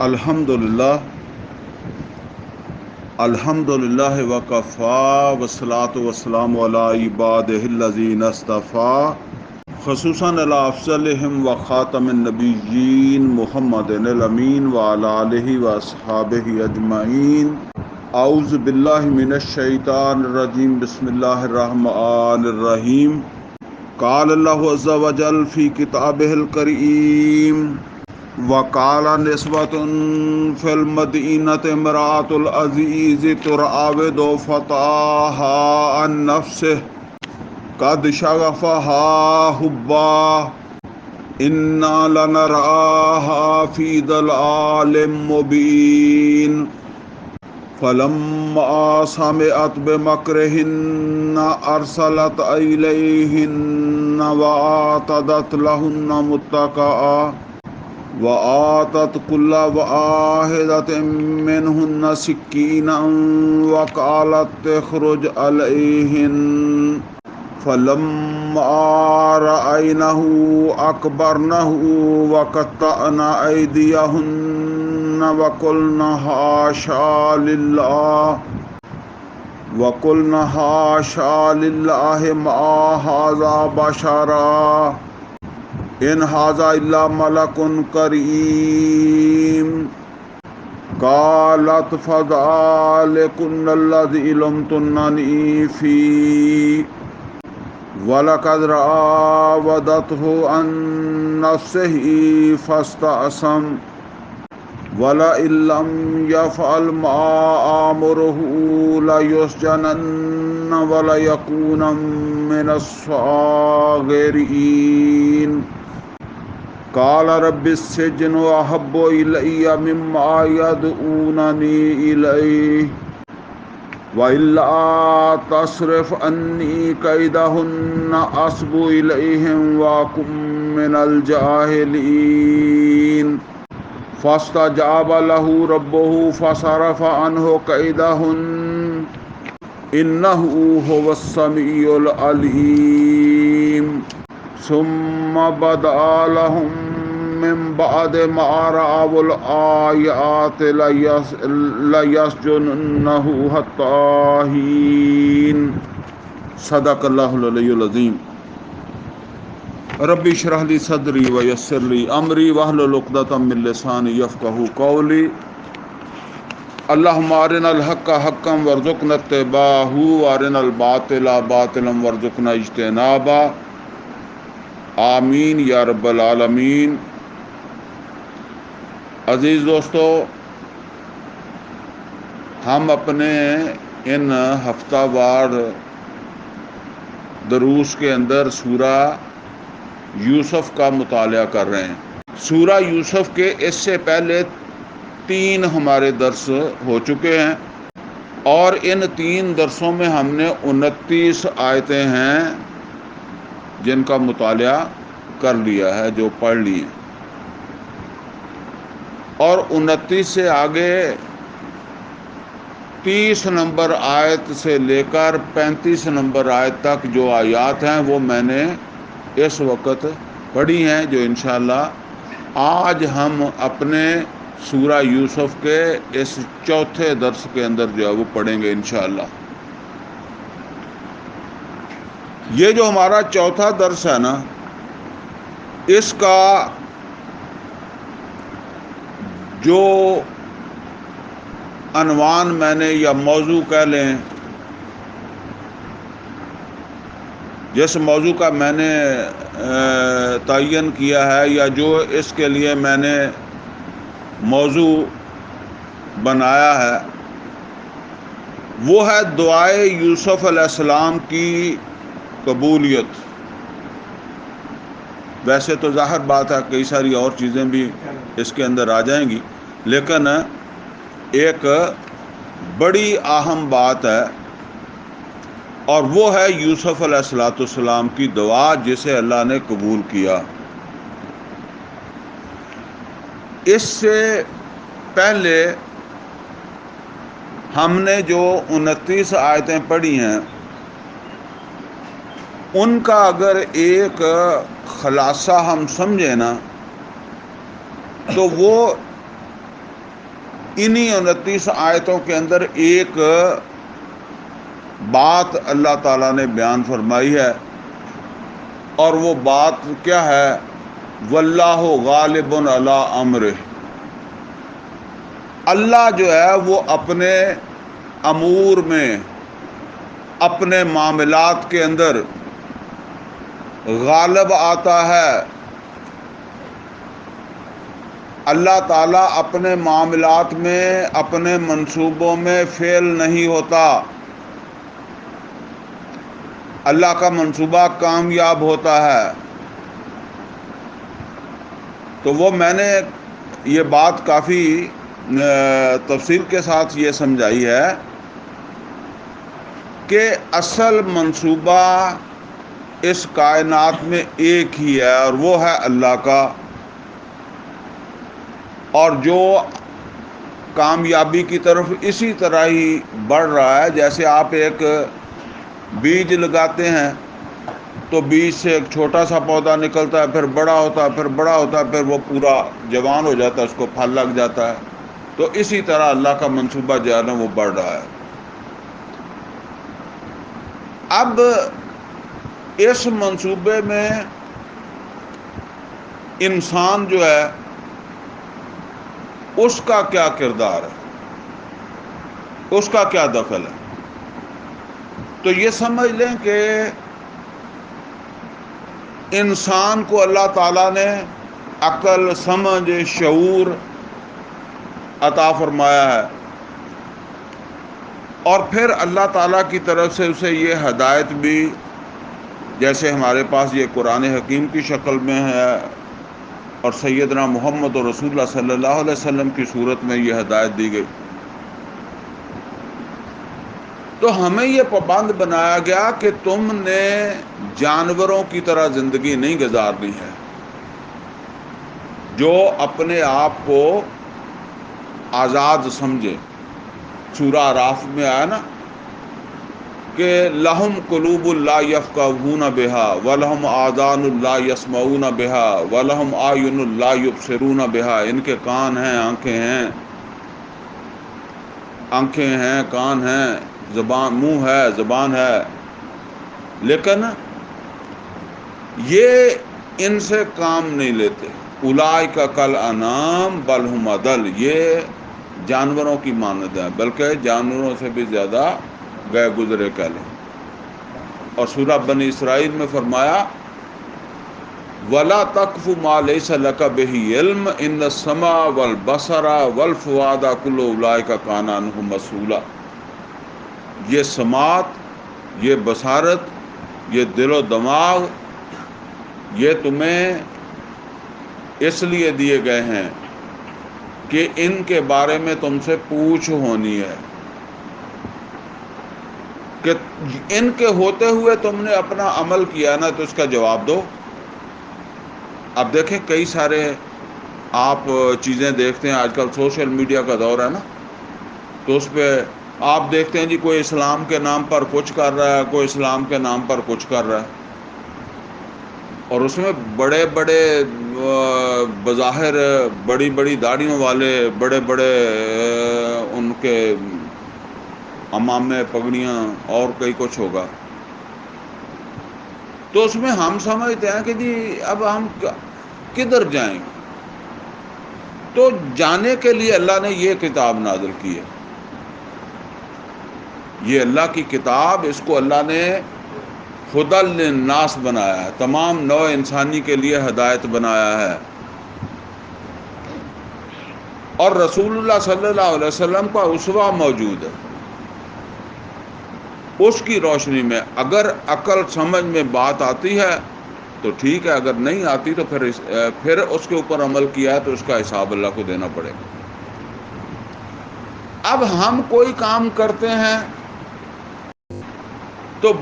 الحمدللہ وکفا والصلاة والسلام علی عبادہ الذین اصطفیٰ خصوصاً علی افضلہم وخاتم النبیین محمد الامین وعلی آلہ واصحابہ اجمعین۔ اعوذ باللہ من الشیطان الرجیم، بسم اللہ الرحمن الرحیم۔ قال اللہ عز وجل فی کتابہ الکریم: وقال نسوة في المدينة امرأة العزيز تراود فتاها عن نفسه قد شغفها حبا إنا لنراها في ضلال مبين فلما سمعت بمكرهن أرسلت إليهن وأعتدت لهن متكئا وآتت كل واحدة منهن سكينا وقالت اخرج عليهن فلما رأينه أكبرنه وقطعن أيديهن وقلن حاشا لله ما هذا بشرا ان ھذا الا ملک کریم۔ قالت فذلکن الذی لمتننی فیہ ولقد راودته عن نفسه فاستعصم ولئن لم يفعل ما آمره ليسجنن وليكون من الصاغرين۔ قال رب السجن أحب إلي مما يدعونني إليه وإلا تصرف عني كيدهن أصب إليهم وأكن من الجاهلين۔ فاستجاب له ربه فصرف عنه كيدهن إنه هو السميع العليم۔ ثم بدأ لهم من بعد ما رأوا الآيات ليسجننه حتى حين۔ صدق اللہ العلی العظیم۔ رب اشرح لی صدری ویسر لی امری واحلل عقدۃ من لسانی یفقہوا قولی۔ اللہم ارنا الحق حقا وارزقنا اتباعہ وارنا الباطل باطلا وارزقنا اجتنابہ، آمین یا رب العالمین۔ عزیز دوستو، ہم اپنے ان ہفتہ وار دروس کے اندر سورہ یوسف کا مطالعہ کر رہے ہیں۔ سورہ یوسف کے اس سے پہلے 3 ہمارے درس ہو چکے ہیں، اور ان 3 درسوں میں ہم نے 29 آیتیں ہیں جن کا مطالعہ کر لیا ہے، جو پڑھ لی ہیں، اور 29 سے آگے 30 نمبر آیت سے لے کر 35 نمبر آیت تک جو آیات ہیں وہ میں نے اس وقت پڑھی ہیں، جو انشاءاللہ آج ہم اپنے سورہ یوسف کے اس چوتھے درس کے اندر جو ہے وہ پڑھیں گے انشاءاللہ۔ یہ جو ہمارا چوتھا درس ہے نا، اس کا جو عنوان میں نے یا موضوع کہہ لیں، جس موضوع کا میں نے تعین کیا ہے یا جو اس کے لیے میں نے موضوع بنایا ہے، وہ ہے دعائے یوسف علیہ السلام کی قبولیت۔ ویسے تو ظاہر بات ہے کئی ساری اور چیزیں بھی اس کے اندر آ جائیں گی، لیکن ایک بڑی اہم بات ہے، اور وہ ہے یوسف علیہ السلام کی دعا جسے اللہ نے قبول کیا۔ اس سے پہلے ہم نے جو 29 آیتیں پڑھی ہیں، ان کا اگر ایک خلاصہ ہم سمجھیں نا، تو وہ انہی 29 آیتوں کے اندر ایک بات اللہ تعالیٰ نے بیان فرمائی ہے، اور وہ بات کیا ہے؟ واللہ غالب علی امرہ، اللہ جو ہے وہ اپنے امور میں، اپنے معاملات کے اندر غالب آتا ہے۔ اللہ تعالیٰ اپنے معاملات میں، اپنے منصوبوں میں فیل نہیں ہوتا، اللہ کا منصوبہ کامیاب ہوتا ہے۔ تو وہ میں نے یہ بات کافی تفصیل کے ساتھ یہ سمجھائی ہے کہ اصل منصوبہ اس کائنات میں ایک ہی ہے، اور وہ ہے اللہ کا، اور جو کامیابی کی طرف اسی طرح ہی بڑھ رہا ہے۔ جیسے آپ ایک بیج لگاتے ہیں تو بیج سے ایک چھوٹا سا پودا نکلتا ہے، پھر بڑا ہوتا ہے، پھر بڑا ہوتا ہے، پھر وہ پورا جوان ہو جاتا ہے، اس کو پھل لگ جاتا ہے۔ تو اسی طرح اللہ کا منصوبہ جو ہے نا وہ بڑھ رہا ہے۔ اب اس منصوبے میں انسان جو ہے اس کا کیا کردار ہے، اس کا کیا دخل ہے؟ تو یہ سمجھ لیں کہ انسان کو اللہ تعالیٰ نے عقل، سمجھ، شعور عطا فرمایا ہے، اور پھر اللہ تعالیٰ کی طرف سے اسے یہ ہدایت بھی، جیسے ہمارے پاس یہ قرآن حکیم کی شکل میں ہے، اور سیدنا محمد اور رسول اللہ صلی اللہ علیہ وسلم کی صورت میں یہ ہدایت دی گئی۔ تو ہمیں یہ پابند بنایا گیا کہ تم نے جانوروں کی طرح زندگی نہیں گزارنی ہے، جو اپنے آپ کو آزاد سمجھے۔ سورہ اعراف میں آیا نا کہ لہم قلوب لا یفقہون بہا ولہم آذان لا یسمعون بہا ولہم اعین لا یبصرون بہا، ان کے کان ہیں، آنکھیں ہیں، کان ہیں، زبان، منہ ہے، زبان ہے، لیکن یہ ان سے کام نہیں لیتے۔ اولئک کالانعام بل ھم اضل، یہ جانوروں کی مانند ہے، بلکہ جانوروں سے بھی زیادہ گئے گزرے کہہ لیں۔ اور سورہ بنی اسرائیل میں فرمایا وَلَا تَقْفُ مَا لَيْسَ لَكَ بِهِ عِلْمٌ إِنَّ السَّمْعَ وَالْبَصَرَ وَالْفُؤَادَ كُلُّ أُولَئِكَ كَانَ عَنْهُ مسؤولا، یہ سماعت، یہ بصارت، یہ دل و دماغ، یہ تمہیں اس لیے دیے گئے ہیں کہ ان کے بارے میں تم سے پوچھ ہونی ہے، کہ ان کے ہوتے ہوئے تم نے اپنا عمل کیا نا تو اس کا جواب دو۔ اب دیکھیں کئی سارے آپ چیزیں دیکھتے ہیں، آج کل سوشل میڈیا کا دور ہے نا، تو اس پہ آپ دیکھتے ہیں جی کوئی اسلام کے نام پر کچھ کر رہا ہے، کوئی اسلام کے نام پر کچھ کر رہا ہے، اور اس میں بڑے بڑے بظاہر بڑی بڑی داڑھیوں والے، بڑے بڑے ان کے عمامے، پگڑیاں اور کئی کچھ ہوگا، تو اس میں ہم سمجھتے ہیں کہ جی اب ہم کدھر جائیں گے؟ تو جانے کے لیے اللہ نے یہ کتاب نازل کی ہے، یہ اللہ کی کتاب، اس کو اللہ نے ہدی للناس بنایا ہے، تمام نوع انسانی کے لیے ہدایت بنایا ہے، اور رسول اللہ صلی اللہ علیہ وسلم کا اسوہ موجود ہے۔ اس کی روشنی میں اگر عقل سمجھ میں بات آتی ہے تو ٹھیک ہے، اگر نہیں آتی تو پھر اس کے اوپر عمل کیا ہے تو اس کا حساب اللہ کو دینا پڑے گا۔ اب ہم کوئی کام کرتے ہیں تو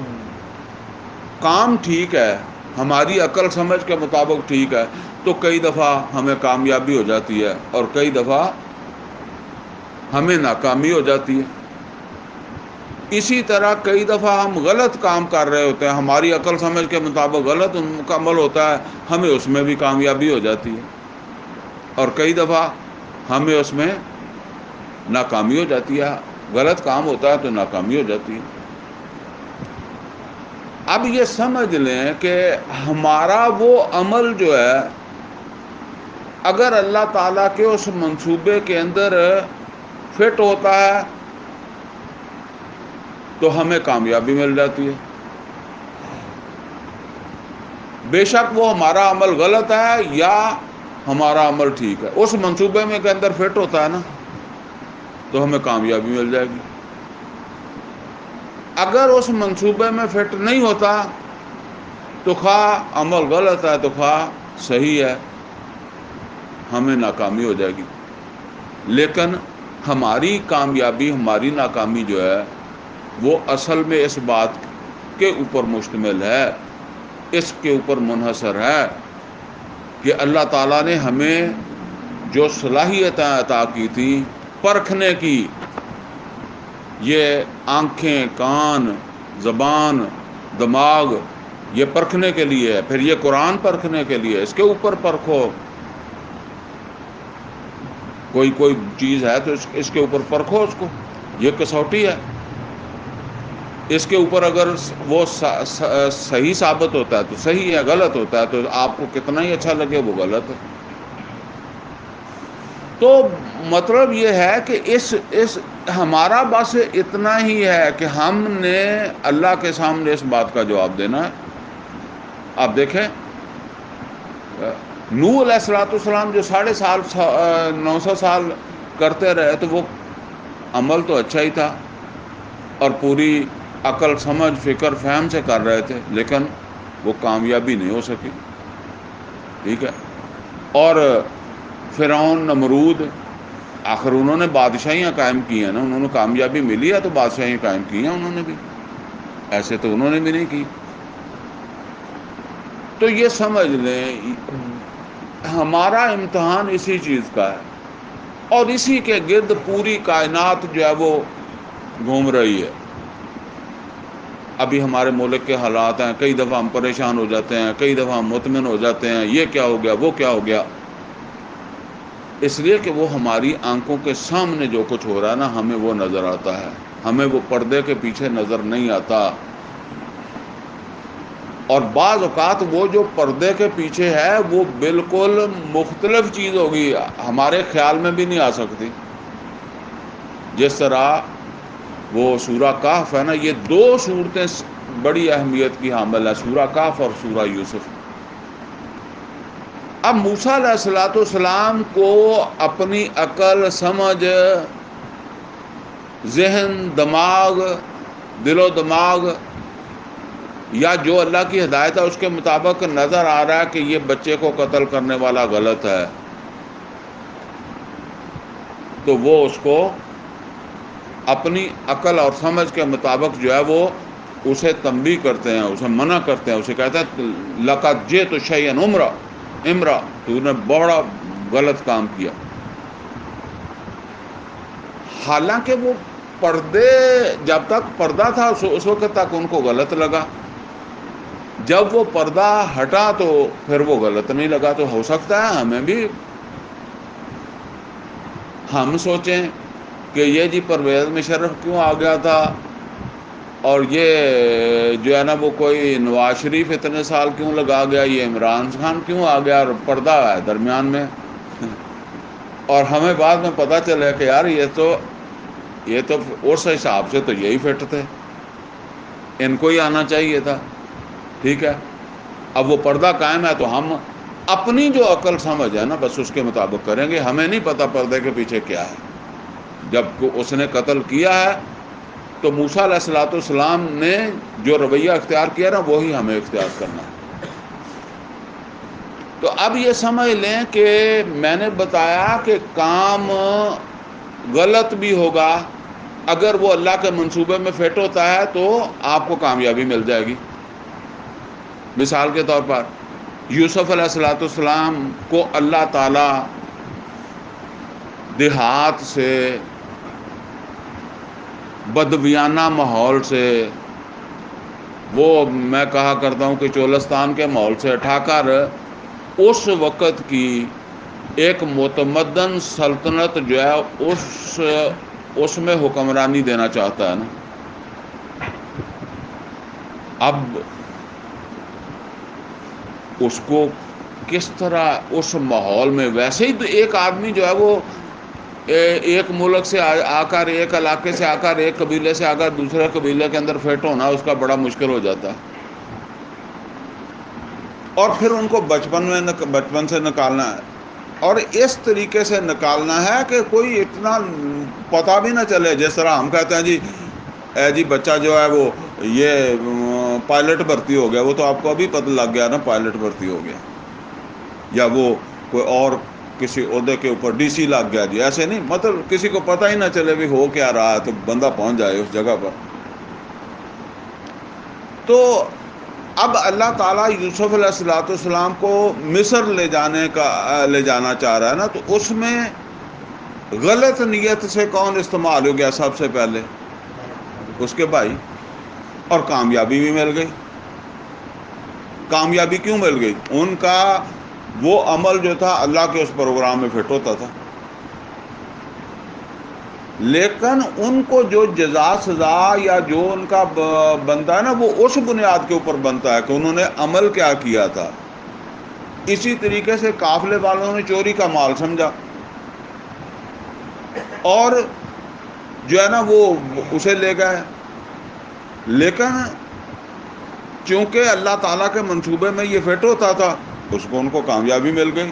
کام ٹھیک ہے، ہماری عقل سمجھ کے مطابق ٹھیک ہے، تو کئی دفعہ ہمیں کامیابی ہو جاتی ہے اور کئی دفعہ ہمیں ناکامی ہو جاتی ہے۔ اسی طرح کئی دفعہ ہم غلط کام کر رہے ہوتے ہیں، ہماری عقل سمجھ کے مطابق غلط مکمل ہوتا ہے، ہمیں اس میں بھی کامیابی ہو جاتی ہے، اور کئی دفعہ ہمیں اس میں ناکامی ہو جاتی ہے، غلط کام ہوتا ہے تو ناکامی ہو جاتی ہے۔ اب یہ سمجھ لیں کہ ہمارا وہ عمل جو ہے اگر اللہ تعالیٰ کے اس منصوبے کے اندر فٹ ہوتا ہے تو ہمیں کامیابی مل جاتی ہے، بے شک وہ ہمارا عمل غلط ہے یا ہمارا عمل ٹھیک ہے، اس منصوبے میں کے اندر فٹ ہوتا ہے نا تو ہمیں کامیابی مل جائے گی۔ اگر اس منصوبے میں فٹ نہیں ہوتا تو خواہ عمل غلط ہے تو خواہ صحیح ہے، ہمیں ناکامی ہو جائے گی۔ لیکن ہماری کامیابی، ہماری ناکامی جو ہے وہ اصل میں اس بات کے اوپر مشتمل ہے، اس کے اوپر منحصر ہے کہ اللہ تعالیٰ نے ہمیں جو صلاحیتیں عطا کی تھیں پرکھنے کی، یہ آنکھیں، کان، زبان، دماغ، یہ پرکھنے کے لیے ہے، پھر یہ قرآن پرکھنے کے لیے، اس کے اوپر پرکھو، کوئی چیز ہے تو اس کے اوپر پرکھو اس کو، یہ کسوٹی ہے۔ اس کے اوپر اگر وہ صحیح ثابت ہوتا ہے تو صحیح ہے، غلط ہوتا ہے تو آپ کو کتنا ہی اچھا لگے وہ غلط ہے۔ تو مطلب یہ ہے کہ اس ہمارا بس اتنا ہی ہے کہ ہم نے اللہ کے سامنے اس بات کا جواب دینا ہے۔ آپ دیکھیں نوح علیہ السلام جو 950 سال کرتے رہے تو وہ عمل تو اچھا ہی تھا اور پوری عقل، سمجھ، فکر، فہم سے کر رہے تھے، لیکن وہ کامیابی نہیں ہو سکی، ٹھیک ہے۔ اور فرعون، نمرود، آخر انہوں نے بادشاہیاں قائم کی ہیں نا، انہوں نے کامیابی ملی ہے تو بادشاہیاں قائم کی ہیں انہوں نے بھی، ایسے تو انہوں نے بھی نہیں کی۔ تو یہ سمجھ لیں ہمارا امتحان اسی چیز کا ہے اور اسی کے گرد پوری کائنات جو ہے وہ گھوم رہی ہے۔ ابھی ہمارے ملک کے حالات ہیں، کئی دفعہ ہم پریشان ہو جاتے ہیں، کئی دفعہ ہم مطمئن ہو جاتے ہیں، یہ کیا ہو گیا، وہ کیا ہو گیا، اس لیے کہ وہ ہماری آنکھوں کے سامنے جو کچھ ہو رہا ہے نا ہمیں وہ نظر آتا ہے، ہمیں وہ پردے کے پیچھے نظر نہیں آتا۔ اور بعض اوقات وہ جو پردے کے پیچھے ہے وہ بالکل مختلف چیز ہوگی، ہمارے خیال میں بھی نہیں آ سکتی۔ جس طرح وہ سورہ کہف ہے نا، یہ دو صورتیں بڑی اہمیت کی حامل ہے، سورہ کہف اور سورہ یوسف۔ اب موسیٰ علیہ السلام کو اپنی عقل، سمجھ، ذہن، دماغ، دل و دماغ یا جو اللہ کی ہدایت ہے اس کے مطابق نظر آ رہا ہے کہ یہ بچے کو قتل کرنے والا غلط ہے، تو وہ اس کو اپنی عقل اور سمجھ کے مطابق جو ہے وہ اسے تنبیہ کرتے ہیں، اسے منع کرتے ہیں، اسے کہتے ہیں لَقَدْ جِئْتَ شَيْئًا امرا، تو نے بڑا غلط کام کیا۔ حالانکہ وہ پردے، جب تک پردہ تھا اس وقت تک ان کو غلط لگا، جب وہ پردہ ہٹا تو پھر وہ غلط نہیں لگا۔ تو ہو سکتا ہے ہمیں بھی ہم سوچیں کہ یہ جی پرویز مشرف کیوں آ گیا تھا اور یہ جو ہے نا وہ کوئی نواز شریف اتنے سال کیوں لگا گیا، یہ عمران خان کیوں آ گیا اور پردہ ہے درمیان میں، اور ہمیں بعد میں پتہ چلا کہ یار یہ تو اس حساب سے تو یہی فٹ تھے، ان کو ہی آنا چاہیے تھا، ٹھیک ہے۔ اب وہ پردہ قائم ہے تو ہم اپنی جو عقل سمجھ ہے نا بس اس کے مطابق کریں گے، ہمیں نہیں پتہ پردے کے پیچھے کیا ہے۔ جب اس نے قتل کیا ہے تو موسیٰ علیہ السلام نے جو رویہ اختیار کیا نا وہی ہمیں اختیار کرنا ہے۔ تو اب یہ سمجھ لیں کہ میں نے بتایا کہ کام غلط بھی ہوگا، اگر وہ اللہ کے منصوبے میں فٹ ہوتا ہے تو آپ کو کامیابی مل جائے گی۔ مثال کے طور پر یوسف علیہ السلام کو اللہ تعالیٰ دیہات سے، بدویانہ ماحول سے، وہ میں کہا کرتا ہوں کہ چولستان کے ماحول سے اٹھا کر اس وقت کی ایک متمدن سلطنت جو ہے اس میں حکمرانی دینا چاہتا ہے نا. اب اس کو کس طرح اس ماحول میں، ویسے ہی تو ایک آدمی جو ہے وہ ایک ملک سے آ کر، ایک علاقے سے آ کر، ایک قبیلے سے آ کر دوسرے قبیلے کے اندر فٹ ہونا اس کا بڑا مشکل ہو جاتا ہے. اور پھر ان کو بچپن سے نکالنا ہے، اور اس طریقے سے نکالنا ہے کہ کوئی اتنا پتہ بھی نہ چلے. جس طرح ہم کہتے ہیں جی جی بچہ جو ہے وہ یہ پائلٹ بھرتی ہو گیا، وہ تو آپ کو ابھی پتہ لگ گیا نا پائلٹ بھرتی ہو گیا، یا وہ کوئی اور کسی عہدے کے اوپر ڈی سی لگ گیا جی. ایسے نہیں، مطلب کسی کو پتہ ہی نہ چلے بھی ہو کیا رہا ہے، تو بندہ پہنچ جائے اس جگہ پر. تو اب اللہ تعالیٰ یوسف علیہ السلام کو مصر لے جانا چاہ رہا ہے نا، تو اس میں غلط نیت سے کون استعمال ہو گیا؟ سب سے پہلے اس کے بھائی. اور کامیابی بھی مل گئی. کامیابی کیوں مل گئی؟ ان کا وہ عمل جو تھا اللہ کے اس پروگرام میں فٹ ہوتا تھا، لیکن ان کو جو جزا سزا یا جو ان کا بنتا ہے نا، وہ اس بنیاد کے اوپر بنتا ہے کہ انہوں نے عمل کیا کیا تھا. اسی طریقے سے قافلے والوں نے چوری کا مال سمجھا اور جو ہے نا وہ اسے لے گئے، لیکن چونکہ اللہ تعالیٰ کے منصوبے میں یہ فٹ ہوتا تھا، اس کو ان کو کامیابی مل گئی،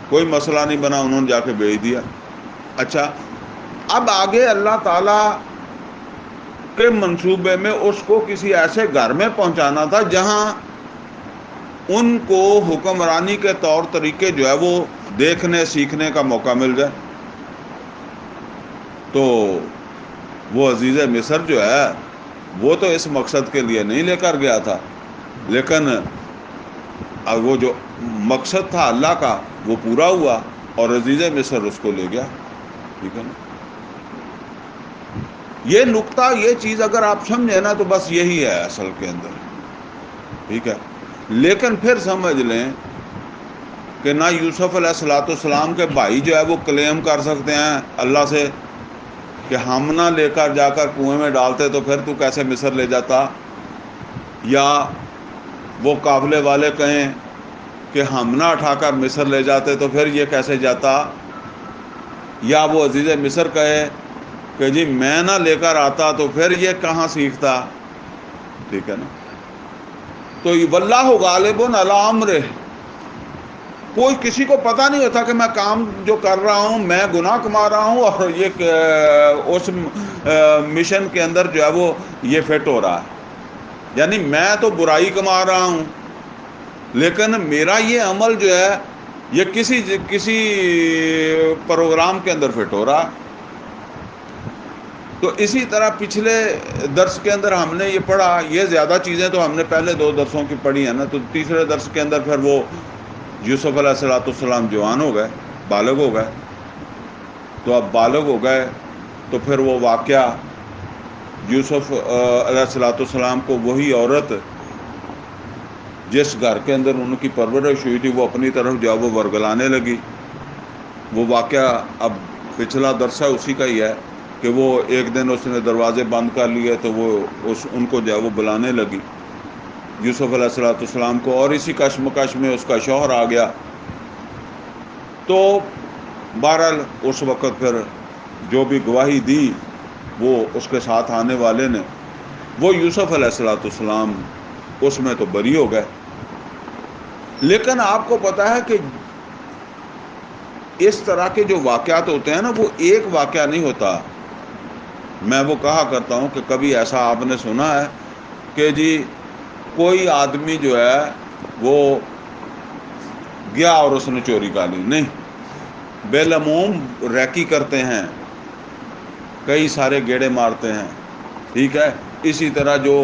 کوئی مسئلہ نہیں بنا، انہوں نے جا کے بیچ دیا. اچھا، اب آگے اللہ تعالیٰ کے منصوبے میں اس کو کسی ایسے گھر میں پہنچانا تھا جہاں ان کو حکمرانی کے طور طریقے جو ہے وہ دیکھنے سیکھنے کا موقع مل جائے. تو وہ عزیز مصر جو ہے وہ تو اس مقصد کے لیے نہیں لے کر گیا تھا، لیکن وہ جو مقصد تھا اللہ کا وہ پورا ہوا اور عزیز مصر اس کو لے گیا. ٹھیک ہے نا؟ یہ نقطہ، یہ چیز اگر آپ سمجھیں نا تو بس یہی ہے اصل کے اندر. ٹھیک ہے، لیکن پھر سمجھ لیں کہ نہ یوسف علیہ السلام کے بھائی جو ہے وہ کلیم کر سکتے ہیں اللہ سے کہ ہم نہ لے کر جا کر کنویں میں ڈالتے تو پھر تو کیسے مصر لے جاتا، یا وہ قافلے والے کہیں کہ ہم نہ اٹھا کر مصر لے جاتے تو پھر یہ کیسے جاتا، یا وہ عزیز مصر کہے کہ جی میں نہ لے کر آتا تو پھر یہ کہاں سیکھتا. ٹھیک ہے نا؟ تو واللہ غالب علی امرہ، کوئی کسی کو پتہ نہیں ہوتا کہ میں کام جو کر رہا ہوں میں گناہ کما رہا ہوں اور یہ اس مشن کے اندر جو ہے وہ یہ فٹ ہو رہا ہے. یعنی میں تو برائی کما رہا ہوں، لیکن میرا یہ عمل جو ہے یہ کسی پروگرام کے اندر فٹ ہو رہا. تو اسی طرح پچھلے درس کے اندر ہم نے یہ پڑھا، یہ زیادہ چیزیں تو ہم نے پہلے 2 درسوں کی پڑھی ہیں نا، تو تیسرے درس کے اندر پھر وہ یوسف علیہ السلام جوان ہو گئے، بالغ ہو گئے. تو اب بالغ ہو گئے تو پھر وہ واقعہ یوسف علیہ السلام کو وہی عورت جس گھر کے اندر ان کی پرورش ہوئی تھی وہ اپنی طرف جو ہے وہ ورگلانے لگی. وہ واقعہ اب پچھلا درس ہے اسی کا ہی ہے کہ وہ ایک دن اس نے دروازے بند کر لیے تو وہ ان کو جو ہے وہ بلانے لگی یوسف علیہ السلام کو، اور اسی کشمکش میں اس کا شوہر آ گیا. تو بہرحال اس وقت پھر جو بھی گواہی دی وہ اس کے ساتھ آنے والے نے، وہ یوسف علیہ السلام اس میں تو بری ہو گئے. لیکن آپ کو پتہ ہے کہ اس طرح کے جو واقعات ہوتے ہیں نا وہ ایک واقعہ نہیں ہوتا. میں وہ کہا کرتا ہوں کہ کبھی ایسا آپ نے سنا ہے کہ جی کوئی آدمی جو ہے وہ گیا اور اس نے چوری کر لی؟ نہیں، بالعموم ریکی کرتے ہیں، کئی سارے گیڑے مارتے ہیں. ٹھیک ہے، اسی طرح جو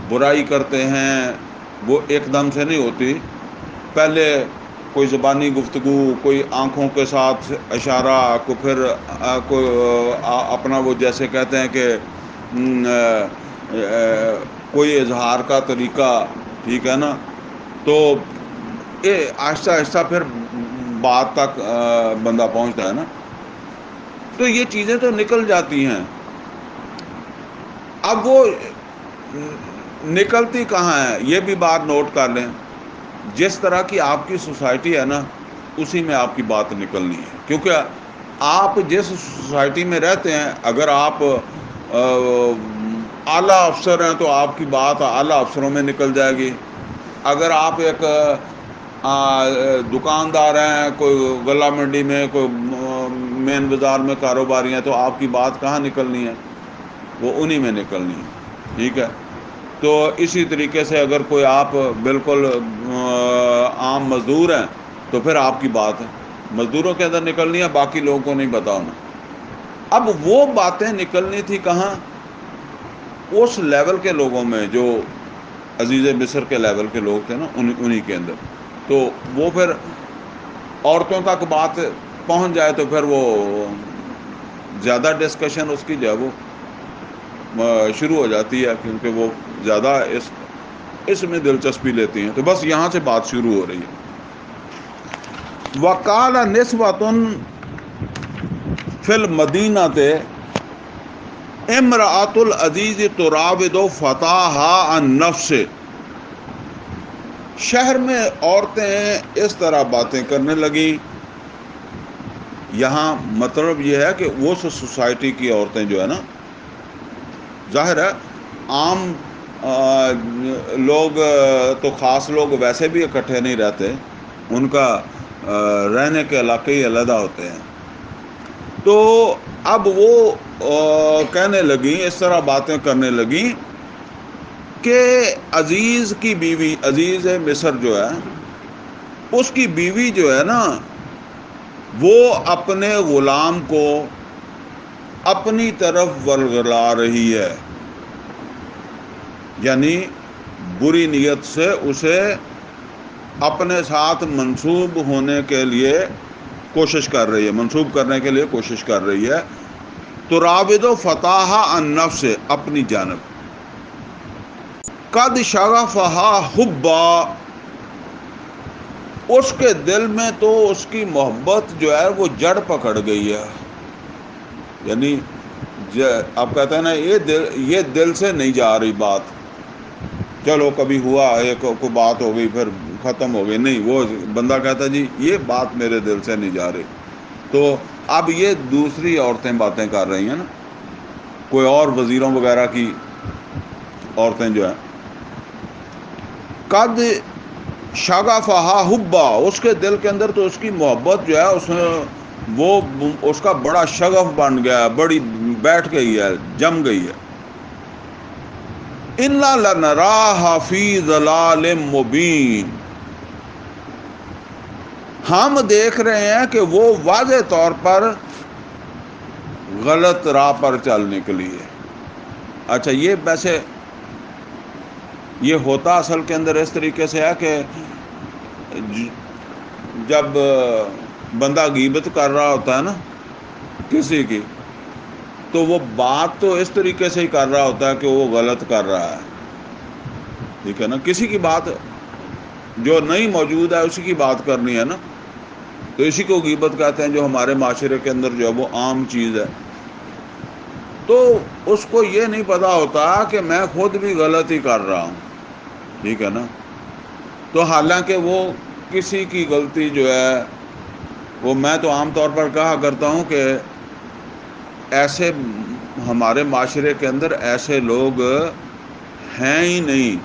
برائی کرتے ہیں وہ ایک دم سے نہیں ہوتی، پہلے کوئی زبانی گفتگو، کوئی آنکھوں کے ساتھ اشارہ، کو پھر اپنا وہ جیسے کہتے ہیں کہ کوئی اظہار کا طریقہ. ٹھیک ہے نا؟ تو آہستہ آہستہ پھر بات تک بندہ پہنچتا ہے نا، تو یہ چیزیں تو نکل جاتی ہیں. اب وہ نکلتی کہاں ہے یہ بھی بات نوٹ کر لیں. جس طرح کی آپ کی سوسائٹی ہے نا اسی میں آپ کی بات نکلنی ہے، کیونکہ آپ جس سوسائٹی میں رہتے ہیں، اگر آپ اعلیٰ افسر ہیں تو آپ کی بات اعلیٰ افسروں میں نکل جائے گی. اگر آپ ایک دکاندار ہیں، کوئی غلہ منڈی میں، کوئی مین بازار میں کاروباری ہیں، تو آپ کی بات کہاں نکلنی ہے؟ وہ انہی میں نکلنی ہے. ٹھیک ہے. تو اسی طریقے سے اگر کوئی آپ بالکل عام مزدور ہیں تو پھر آپ کی بات مزدوروں کے اندر نکلنی ہے، باقی لوگوں کو نہیں بتا ہونا. اب وہ باتیں نکلنی تھی کہاں؟ اس لیول کے لوگوں میں جو عزیز مصر کے لیول کے لوگ تھے نا، انہی کے اندر. تو وہ پھر عورتوں تک بات پہنچ جائے تو پھر وہ زیادہ ڈسکشن اس کی جو ہے وہ شروع ہو جاتی ہے، کیونکہ وہ زیادہ اس میں دلچسپی لیتی ہیں. تو بس یہاں سے بات شروع ہو رہی ہے. وقال نسوۃ فی المدینۃ امرأۃ العزیز تراود فتاها عن نفس. شہر میں عورتیں اس طرح باتیں کرنے لگیں. یہاں مطلب یہ ہے کہ وہ سوسائٹی کی عورتیں جو ہے نا، ظاہر ہے عام لوگ تو خاص لوگ ویسے بھی اکٹھے نہیں رہتے، ان کا رہنے کے علاقے ہی علیحدہ ہوتے ہیں. تو اب وہ کہنے لگیں، اس طرح باتیں کرنے لگیں کہ عزیز کی بیوی، عزیز مصر جو ہے اس کی بیوی جو ہے نا، وہ اپنے غلام کو اپنی طرف ورگلا رہی ہے. یعنی بری نیت سے اسے اپنے ساتھ منسوب ہونے کے لیے کوشش کر رہی ہے، منسوب کرنے کے لیے کوشش کر رہی ہے. تراود فتاها عن نفس، اپنی جانب. قد شغفها حبا، اس کے دل میں تو اس کی محبت جو ہے وہ جڑ پکڑ گئی ہے. یعنی آپ کہتے ہیں نا یہ دل سے نہیں جا رہی بات. چلو کبھی ہوا ایک کوئی بات ہو گئی پھر ختم ہو گئی، نہیں، وہ بندہ کہتا جی یہ بات میرے دل سے نہیں جا رہی. تو اب یہ دوسری عورتیں باتیں کر رہی ہیں نا، کوئی اور وزیروں وغیرہ کی عورتیں جو ہیں. قد شغفها حبا، اس کے دل کے اندر تو اس کی محبت جو ہے وہ اس کا بڑا شغف بن گیا، بڑی بیٹھ گئی ہے، جم گئی ہے. انا لنراها فی ضلال مبین، ہم دیکھ رہے ہیں کہ وہ واضح طور پر غلط راہ پر چل نکلی ہے. اچھا، یہ ویسے یہ ہوتا اصل کے اندر اس طریقے سے ہے کہ جب بندہ غیبت کر رہا ہوتا ہے نا کسی کی، تو وہ بات تو اس طریقے سے ہی کر رہا ہوتا ہے کہ وہ غلط کر رہا ہے. ٹھیک ہے نا، کسی کی بات جو نہیں موجود ہے اسی کی بات کرنی ہے نا، تو اسی کو غیبت کہتے ہیں، جو ہمارے معاشرے کے اندر جو ہے وہ عام چیز ہے. تو اس کو یہ نہیں پتا ہوتا کہ میں خود بھی غلط ہی کر رہا ہوں. ٹھیک ہے نا. تو حالانکہ وہ کسی کی غلطی جو ہے وہ، میں تو عام طور پر کہا کرتا ہوں کہ ایسے ہمارے معاشرے کے اندر ایسے لوگ ہیں ہی نہیں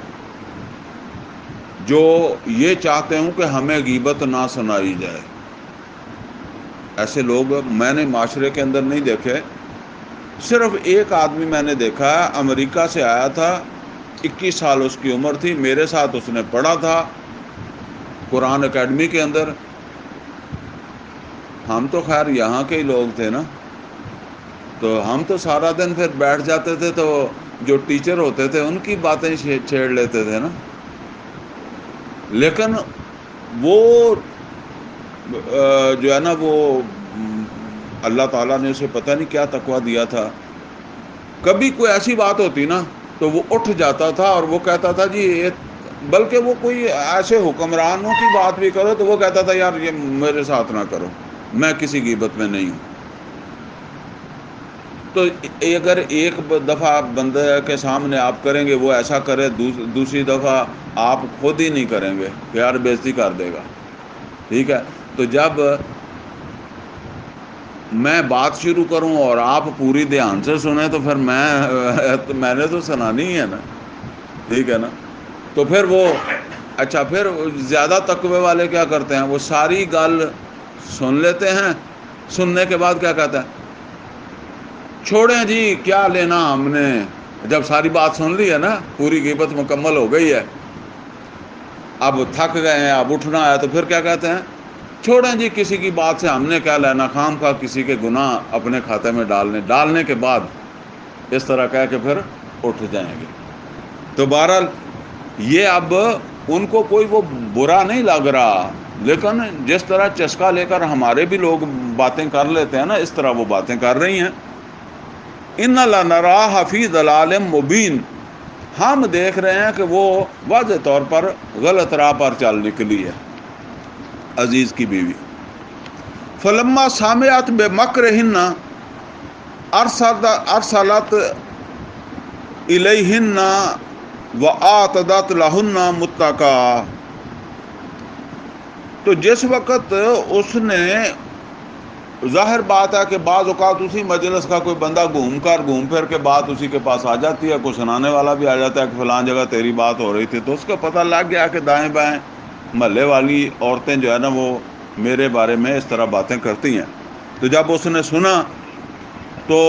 جو یہ چاہتے ہوں کہ ہمیں غیبت نہ سنائی جائے. ایسے لوگ میں نے معاشرے کے اندر نہیں دیکھے. صرف ایک آدمی میں نے دیکھا ہے، امریکہ سے آیا تھا، 21 سال اس کی عمر تھی، میرے ساتھ اس نے پڑھا تھا قرآن اکیڈمی کے اندر. ہم تو خیر یہاں کے ہی لوگ تھے نا، تو ہم تو سارا دن پھر بیٹھ جاتے تھے، تو جو ٹیچر ہوتے تھے ان کی باتیں چھیڑ لیتے تھے نا. لیکن وہ جو ہے نا، وہ اللہ تعالیٰ نے اسے پتہ نہیں کیا تقویٰ دیا تھا. کبھی کوئی ایسی بات ہوتی نا تو وہ اٹھ جاتا تھا اور وہ کہتا تھا جی بلکہ وہ کوئی ایسے حکمرانوں کی بات بھی کرو تو وہ کہتا تھا یار یہ میرے ساتھ نہ کرو، میں کسی غیبت میں نہیں ہوں۔ تو اگر ایک دفعہ بندے کے سامنے آپ کریں گے وہ ایسا کرے، دوسری دفعہ آپ خود ہی نہیں کریں گے، یار بےزتی کر دے گا، ٹھیک ہے۔ تو جب میں بات شروع کروں اور آپ پوری دھیان سے سنیں تو پھر میں نے تو سنانی ہی ہے نا، ٹھیک ہے نا۔ تو پھر وہ اچھا، پھر زیادہ تقوی والے کیا کرتے ہیں، وہ ساری گل سن لیتے ہیں، سننے کے بعد کیا کہتا ہے، چھوڑیں جی کیا لینا ہم نے، جب ساری بات سن لی ہے نا، پوری غیبت مکمل ہو گئی ہے، اب تھک گئے ہیں، اب اٹھنا ہے، تو پھر کیا کہتے ہیں، چھوڑیں جی کسی کی بات سے ہم نے کیا لینا، خام خواہ کسی کے گناہ اپنے کھاتے میں ڈالنے کے بعد اس طرح کہہ کے پھر اٹھ جائیں گے۔ تو بہرحال یہ اب ان کو کوئی وہ برا نہیں لگ رہا، لیکن جس طرح چسکا لے کر ہمارے بھی لوگ باتیں کر لیتے ہیں نا، اس طرح وہ باتیں کر رہی ہیں۔ ان لنراہ فی ضلال مبین، ہم دیکھ رہے ہیں کہ وہ واضح طور پر غلط راہ پر چل نکلی ہے، عزیز کی بیوی۔ فلما سمعت بمکرہن ارسلت الیہن واعتدت لہن متکئا، تو جس وقت اس نے، ظاہر بات ہے کہ بعض اوقات اسی مجلس کا کوئی بندہ گھوم پھر کے بات اسی کے پاس آ جاتی ہے، کوئی سنانے والا بھی آ جاتا ہے کہ فلاں جگہ تیری بات ہو رہی تھی، تو اس کو پتہ لگ گیا کہ دائیں بائیں محلے والی عورتیں جو ہے نا وہ میرے بارے میں اس طرح باتیں کرتی ہیں۔ تو جب اس نے سنا تو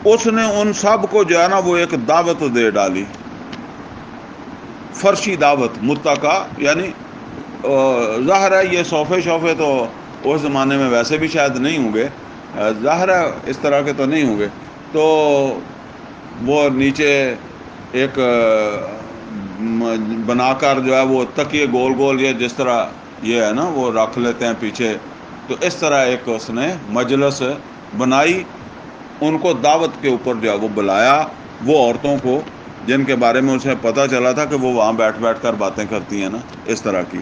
اس نے ان سب کو جو ہے نا وہ ایک دعوت دے ڈالی، فرشی دعوت، متکا یعنی ظاہر ہے یہ صوفے شوفے تو اس زمانے میں ویسے بھی شاید نہیں ہوں گے، ظاہر ہے اس طرح کے تو نہیں ہوں گے، تو وہ نیچے ایک بنا کر جو ہے وہ تکیے گول گول، یہ جس طرح یہ ہے نا وہ رکھ لیتے ہیں پیچھے، تو اس طرح ایک اس نے مجلس بنائی، ان کو دعوت کے اوپر جو ہے وہ بلایا، وہ عورتوں کو جن کے بارے میں اسے پتہ چلا تھا کہ وہ وہاں بیٹھ کر باتیں کرتی ہیں نا اس طرح کی،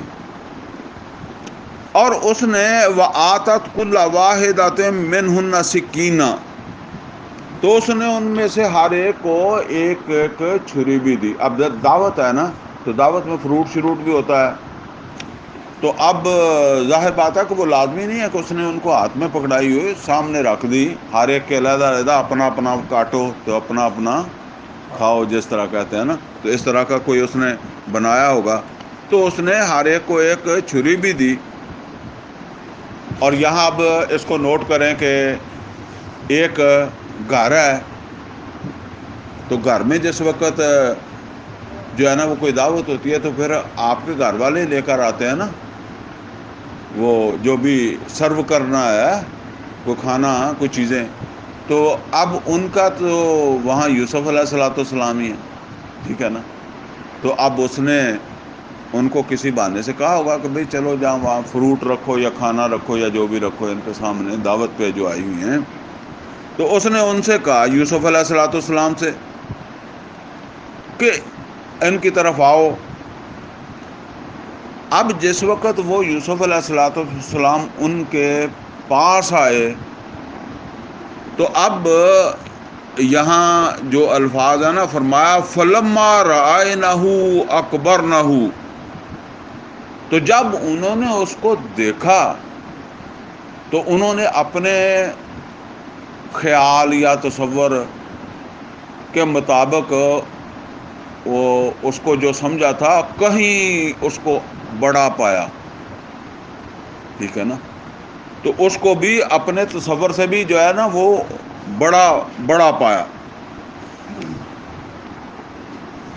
اور اس نے وآتت کل واحدۃ منہن سکینہ، تو اس نے ان میں سے ہر ایک کو ایک ایک چھری بھی دی۔ اب دعوت ہے نا، تو دعوت میں فروٹ شروٹ بھی ہوتا ہے، تو اب ظاہر بات ہے کہ وہ لازمی نہیں ہے کہ اس نے ان کو ہاتھ میں پکڑائی ہوئی سامنے رکھ دی، ہر ایک کے علیحدہ علیحدہ اپنا اپنا کاٹو تو اپنا اپنا کھاؤ جس طرح کہتے ہیں نا، تو اس طرح کا کوئی اس نے بنایا ہوگا، تو اس نے ہر ایک کو ایک چھری بھی دی۔ اور یہاں اب اس کو نوٹ کریں کہ ایک گھر ہے، تو گھر میں جس وقت جو ہے نا وہ کوئی دعوت ہوتی ہے تو پھر آپ کے گھر والے لے کر آتے ہیں نا وہ جو بھی سرو کرنا ہے، کوئی کھانا کوئی چیزیں، تو اب ان کا تو وہاں یوسف علیہ السلام ہی ہے، ٹھیک ہے نا، تو اب اس نے ان کو کسی بہانے سے کہا ہوگا کہ بھئی چلو جہاں وہاں فروٹ رکھو یا کھانا رکھو یا جو بھی رکھو ان کے سامنے دعوت پہ جو آئی ہوئی ہیں، تو اس نے ان سے کہا یوسف علیہ السلام سے کہ ان کی طرف آؤ۔ اب جس وقت وہ یوسف علیہ السلام ان کے پاس آئے تو اب یہاں جو الفاظ ہیں نا، فرمایا فلما رأینہ اکبرنہ، تو جب انہوں نے اس کو دیکھا تو انہوں نے اپنے خیال یا تصور کے مطابق وہ اس کو جو سمجھا تھا کہیں اس کو بڑا پایا، ٹھیک ہے نا، تو اس کو بھی اپنے تصور سے بھی جو ہے نا وہ بڑا پایا۔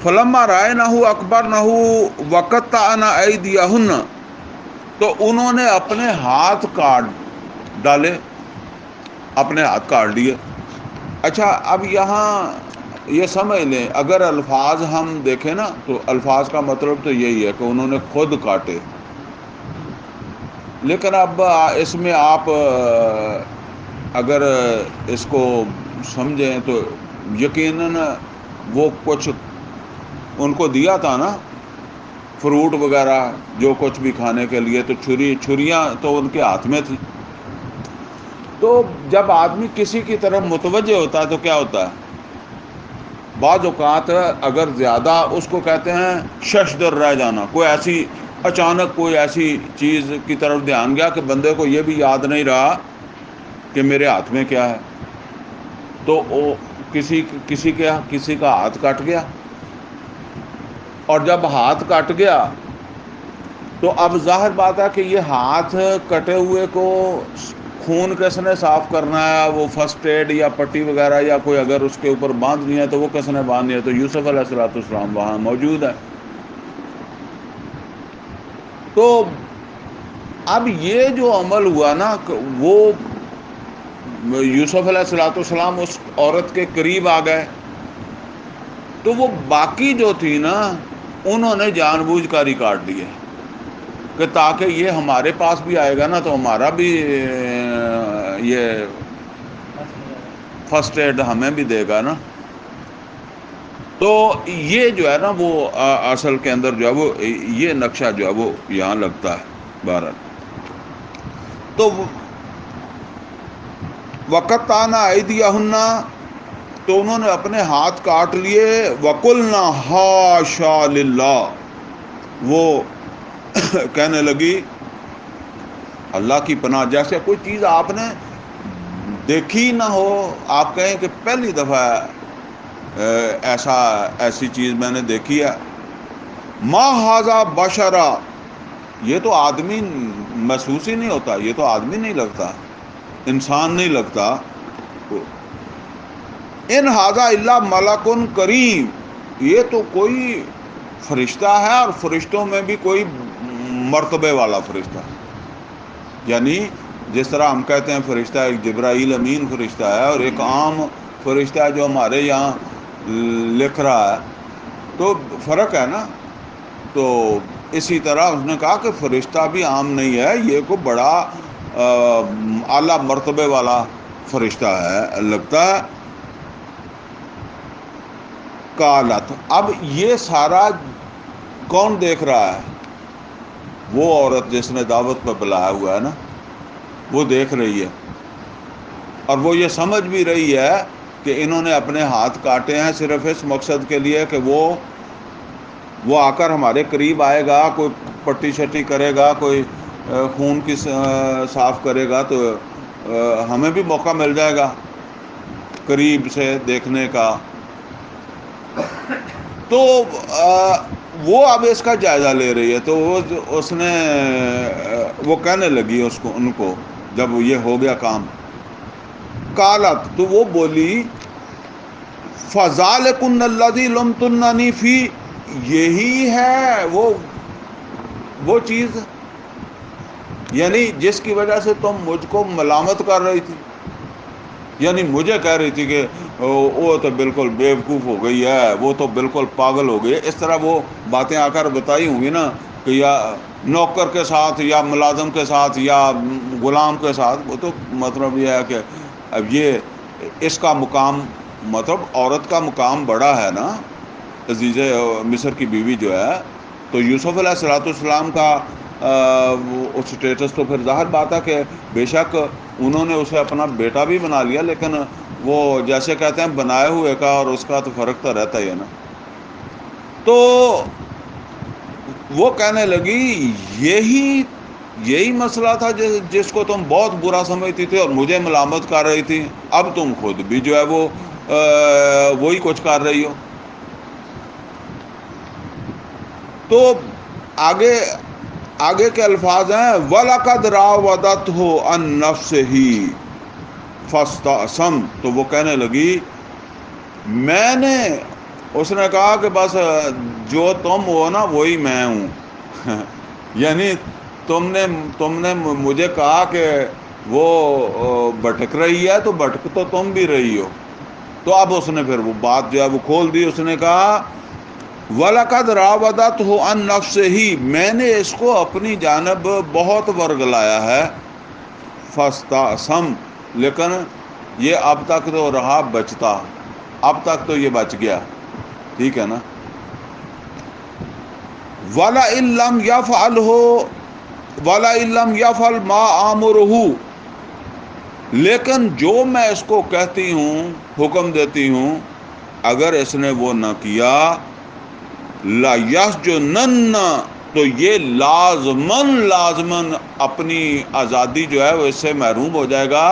فلما رأینہ اکبرنہ وقطعن ایدیہن، تو انہوں نے اپنے ہاتھ کاٹ ڈالے، اپنے ہاتھ کاٹ دیے۔ اچھا اب یہاں یہ سمجھ لیں، اگر الفاظ ہم دیکھیں نا تو الفاظ کا مطلب تو یہی ہے کہ انہوں نے خود کاٹے، لیکن اب اس میں آپ اگر اس کو سمجھیں تو یقیناً وہ کچھ ان کو دیا تھا نا، فروٹ وغیرہ جو کچھ بھی کھانے کے لیے، تو چھریاں تو ان کے ہاتھ میں تھی. تو جب آدمی کسی کی طرف متوجہ ہوتا ہے تو کیا ہوتا ہے؟ بعض اوقات اگر زیادہ اس کو کہتے ہیں ششدر رہ جانا، کوئی ایسی اچانک کوئی ایسی چیز کی طرف دھیان گیا کہ بندے کو یہ بھی یاد نہیں رہا کہ میرے ہاتھ میں کیا ہے، تو کسی کا ہاتھ کٹ گیا. اور جب ہاتھ کٹ گیا تو اب ظاہر بات ہے کہ یہ ہاتھ کٹے ہوئے کو خون کس نے صاف کرنا ہے؟ وہ فرسٹ ایڈ یا پٹی وغیرہ یا کوئی اگر اس کے اوپر باندھنی ہے تو وہ کس نے باندھنی ہے؟ تو یوسف علیہ السلام وہاں موجود ہے. تو اب یہ جو عمل ہوا نا، وہ یوسف علیہ السلام اس عورت کے قریب آ گئے، تو وہ باقی جو تھی نا انہوں نے جان بوجھ کر ہی کاٹ دیے کہ تاکہ یہ ہمارے پاس بھی آئے گا نا تو ہمارا بھی یہ فرسٹ ایڈ ہمیں بھی دے گا نا. تو یہ جو ہے نا وہ اصل کے اندر جو ہے وہ یہ نقشہ جو ہے وہ یہاں لگتا ہے. بہرحال تو وقت آنا ایدیہن، تو انہوں نے اپنے ہاتھ کاٹ لیے. وقلنا حاشا للہ، وہ کہنے لگی اللہ کی پناہ، جیسے کوئی چیز آپ نے دیکھی نہ ہو، آپ کہیں کہ پہلی دفعہ ایسی چیز میں نے دیکھی ہے. ما ھذا بشرا، یہ تو آدمی محسوس ہی نہیں ہوتا، یہ تو آدمی نہیں لگتا، انسان نہیں لگتا. ان ھذا الا ملک کریم، یہ تو کوئی فرشتہ ہے، اور فرشتوں میں بھی کوئی مرتبے والا فرشتہ. یعنی جس طرح ہم کہتے ہیں فرشتہ ایک جبرائیل امین فرشتہ ہے، اور ایک عام فرشتہ ہے جو ہمارے یہاں لکھ رہا ہے، تو فرق ہے نا. تو اسی طرح اس نے کہا کہ فرشتہ بھی عام نہیں ہے، یہ کو بڑا اعلیٰ مرتبے والا فرشتہ ہے لگتا ہے. قالت، اب یہ سارا کون دیکھ رہا ہے؟ وہ عورت جس نے دعوت پہ بلایا ہوا ہے نا، وہ دیکھ رہی ہے، اور وہ یہ سمجھ بھی رہی ہے کہ انہوں نے اپنے ہاتھ کاٹے ہیں صرف اس مقصد کے لیے کہ وہ آ کر ہمارے قریب آئے گا، کوئی پٹی شٹی کرے گا، کوئی خون کی صاف کرے گا، تو ہمیں بھی موقع مل جائے گا قریب سے دیکھنے کا. تو وہ اب اس کا جائزہ لے رہی ہے. تو اس نے وہ کہنے لگی ان کو جب یہ ہو گیا کام، قالت، تو وہ بولی فذالکن الذی لمتننی فی، یہی ہے وہ چیز، یعنی جس کی وجہ سے تم مجھ کو ملامت کر رہی تھی، یعنی مجھے کہہ رہی تھی کہ وہ تو بالکل بیوقوف ہو گئی ہے، وہ تو بالکل پاگل ہو گئی ہے. اس طرح وہ باتیں آ کر بتائی ہوں گی نا کہ یا نوکر کے ساتھ یا ملازم کے ساتھ یا غلام کے ساتھ. وہ تو مطلب یہ ہے کہ اب یہ اس کا مقام، مطلب عورت کا مقام بڑا ہے نا، عزیز مصر کی بیوی جو ہے. تو یوسف علیہ السلام کا اسٹیٹس تو پھر ظاہر بات ہے کہ بے شک انہوں نے اسے اپنا بیٹا بھی بنا لیا، لیکن وہ جیسے کہتے ہیں بنائے ہوئے کا اور اس کا تو فرق تو رہتا ہی ہے نا. تو وہ کہنے لگی یہی مسئلہ تھا جس کو تم بہت برا سمجھتی تھی اور مجھے ملامت کر رہی تھی، اب تم خود بھی جو ہے وہ وہی کچھ کر رہی ہو. تو آگے کے الفاظ ہیں وَلَقَدْ رَاوَدَتْهُ عَن نَفْسِهِ فَاسْتَعْصَمَ، تو وہ کہنے لگی اس نے کہا کہ بس جو تم ہو نا وہی میں ہوں. یعنی تم نے مجھے کہا کہ وہ بھٹک رہی ہے، تو بھٹک تو تم بھی رہی ہو. تو اب اس نے پھر وہ بات جو ہے وہ کھول دی. اس نے کہا وَلَقَدْ رَاوَدَتْهُ عَن نَفْسِهِ، میں نے اس کو اپنی جانب بہت ورگلایا ہے. فَاسْتَعْصَمَ، لیکن یہ اب تک تو رہا بچتا، اب تک تو یہ بچ گیا. ٹھیک ہے نا. ولا لم یفعلہ ولا لم یفعل ما آمرہ، لیکن جو میں اس کو کہتی ہوں، حکم دیتی ہوں، اگر اس نے وہ نہ کیا، لا یسجنن، تو یہ لازماً اپنی آزادی جو ہے وہ اس سے محروم ہو جائے گا،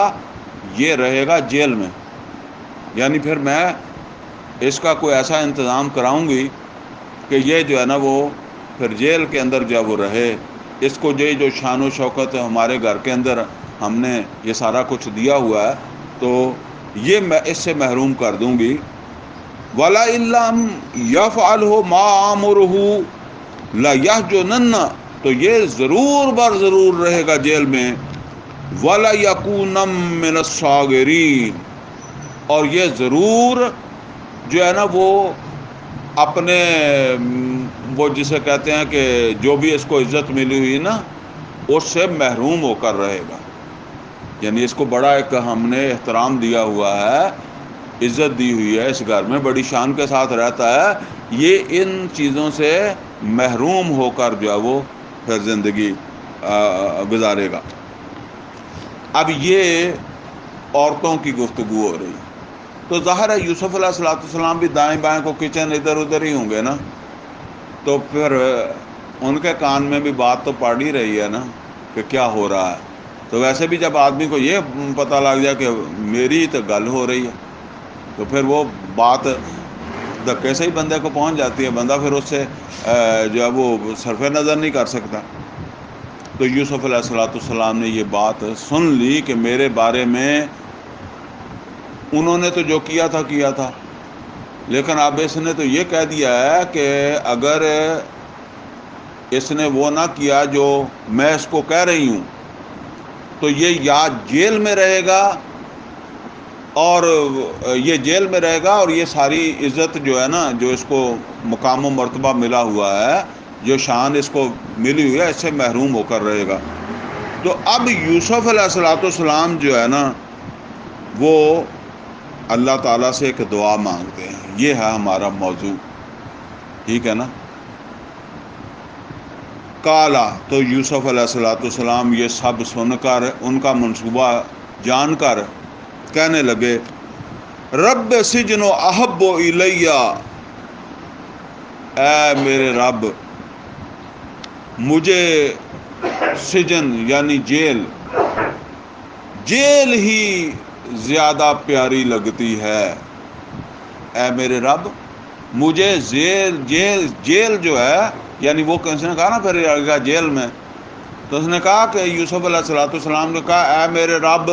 یہ رہے گا جیل میں. یعنی پھر میں اس کا کوئی ایسا انتظام کراؤں گی کہ یہ جو ہے نا وہ پھر جیل کے اندر جو وہ رہے. اس کو جو شان و شوکت ہمارے گھر کے اندر ہم نے یہ سارا کچھ دیا ہوا ہے، تو یہ میں اس سے محروم کر دوں گی. وَلَا إِلَّمْ يَفْعَلْهُ مَا آمُرُهُ لَيَسْجُنَنَّ، تو یہ ضرور بر ضرور رہے گا جیل میں. وَلَا يَكُونَ مِنَ الصَّاغِرِينَ، اور یہ ضرور جو ہے نا وہ اپنے وہ جسے کہتے ہیں کہ جو بھی اس کو عزت ملی ہوئی نا اس سے محروم ہو کر رہے گا. یعنی اس کو بڑا ایک ہم نے احترام دیا ہوا ہے، عزت دی ہوئی ہے، اس گھر میں بڑی شان کے ساتھ رہتا ہے، یہ ان چیزوں سے محروم ہو کر جو ہے وہ پھر زندگی گزارے گا. اب یہ عورتوں کی گفتگو ہو رہی، تو ظاہر ہے یوسف علیہ السلام بھی دائیں بائیں کو کچن ادھر ادھر ہی ہوں گے نا، تو پھر ان کے کان میں بھی بات تو پڑ ہی رہی ہے نا کہ کیا ہو رہا ہے. تو ویسے بھی جب آدمی کو یہ پتہ لگ جائے کہ میری تو گل ہو رہی ہے، تو پھر وہ بات دھکے سے ہی بندے کو پہنچ جاتی ہے، بندہ پھر اس سے جو ہے وہ صرف نظر نہیں کر سکتا. تو یوسف علیہ السلام نے یہ بات سن لی کہ میرے بارے میں انہوں نے تو جو کیا تھا، لیکن اب اس نے تو یہ کہہ دیا ہے کہ اگر اس نے وہ نہ کیا جو میں اس کو کہہ رہی ہوں تو یہ یا جیل میں رہے گا، اور یہ جیل میں رہے گا، اور یہ ساری عزت جو ہے نا جو اس کو مقام و مرتبہ ملا ہوا ہے، جو شان اس کو ملی ہوئی ہے، اس سے محروم ہو کر رہے گا. تو اب یوسف علیہ السلام جو ہے نا وہ اللہ تعالیٰ سے ایک دعا مانگتے ہیں. یہ ہے ہمارا موضوع، ٹھیک ہے نا. کالا، تو یوسف علیہ السلام یہ سب سن کر، ان کا منصوبہ جان کر کہنے لگے، رب سجن احب الیہ، اے میرے رب مجھے سجن یعنی جیل ہی زیادہ پیاری لگتی ہے. اے میرے رب مجھے جیل جو ہے، یعنی وہ کس نے کہا نا پھر جیل میں، تو اس نے کہا کہ یوسف علیہ السلام نے کہا اے میرے رب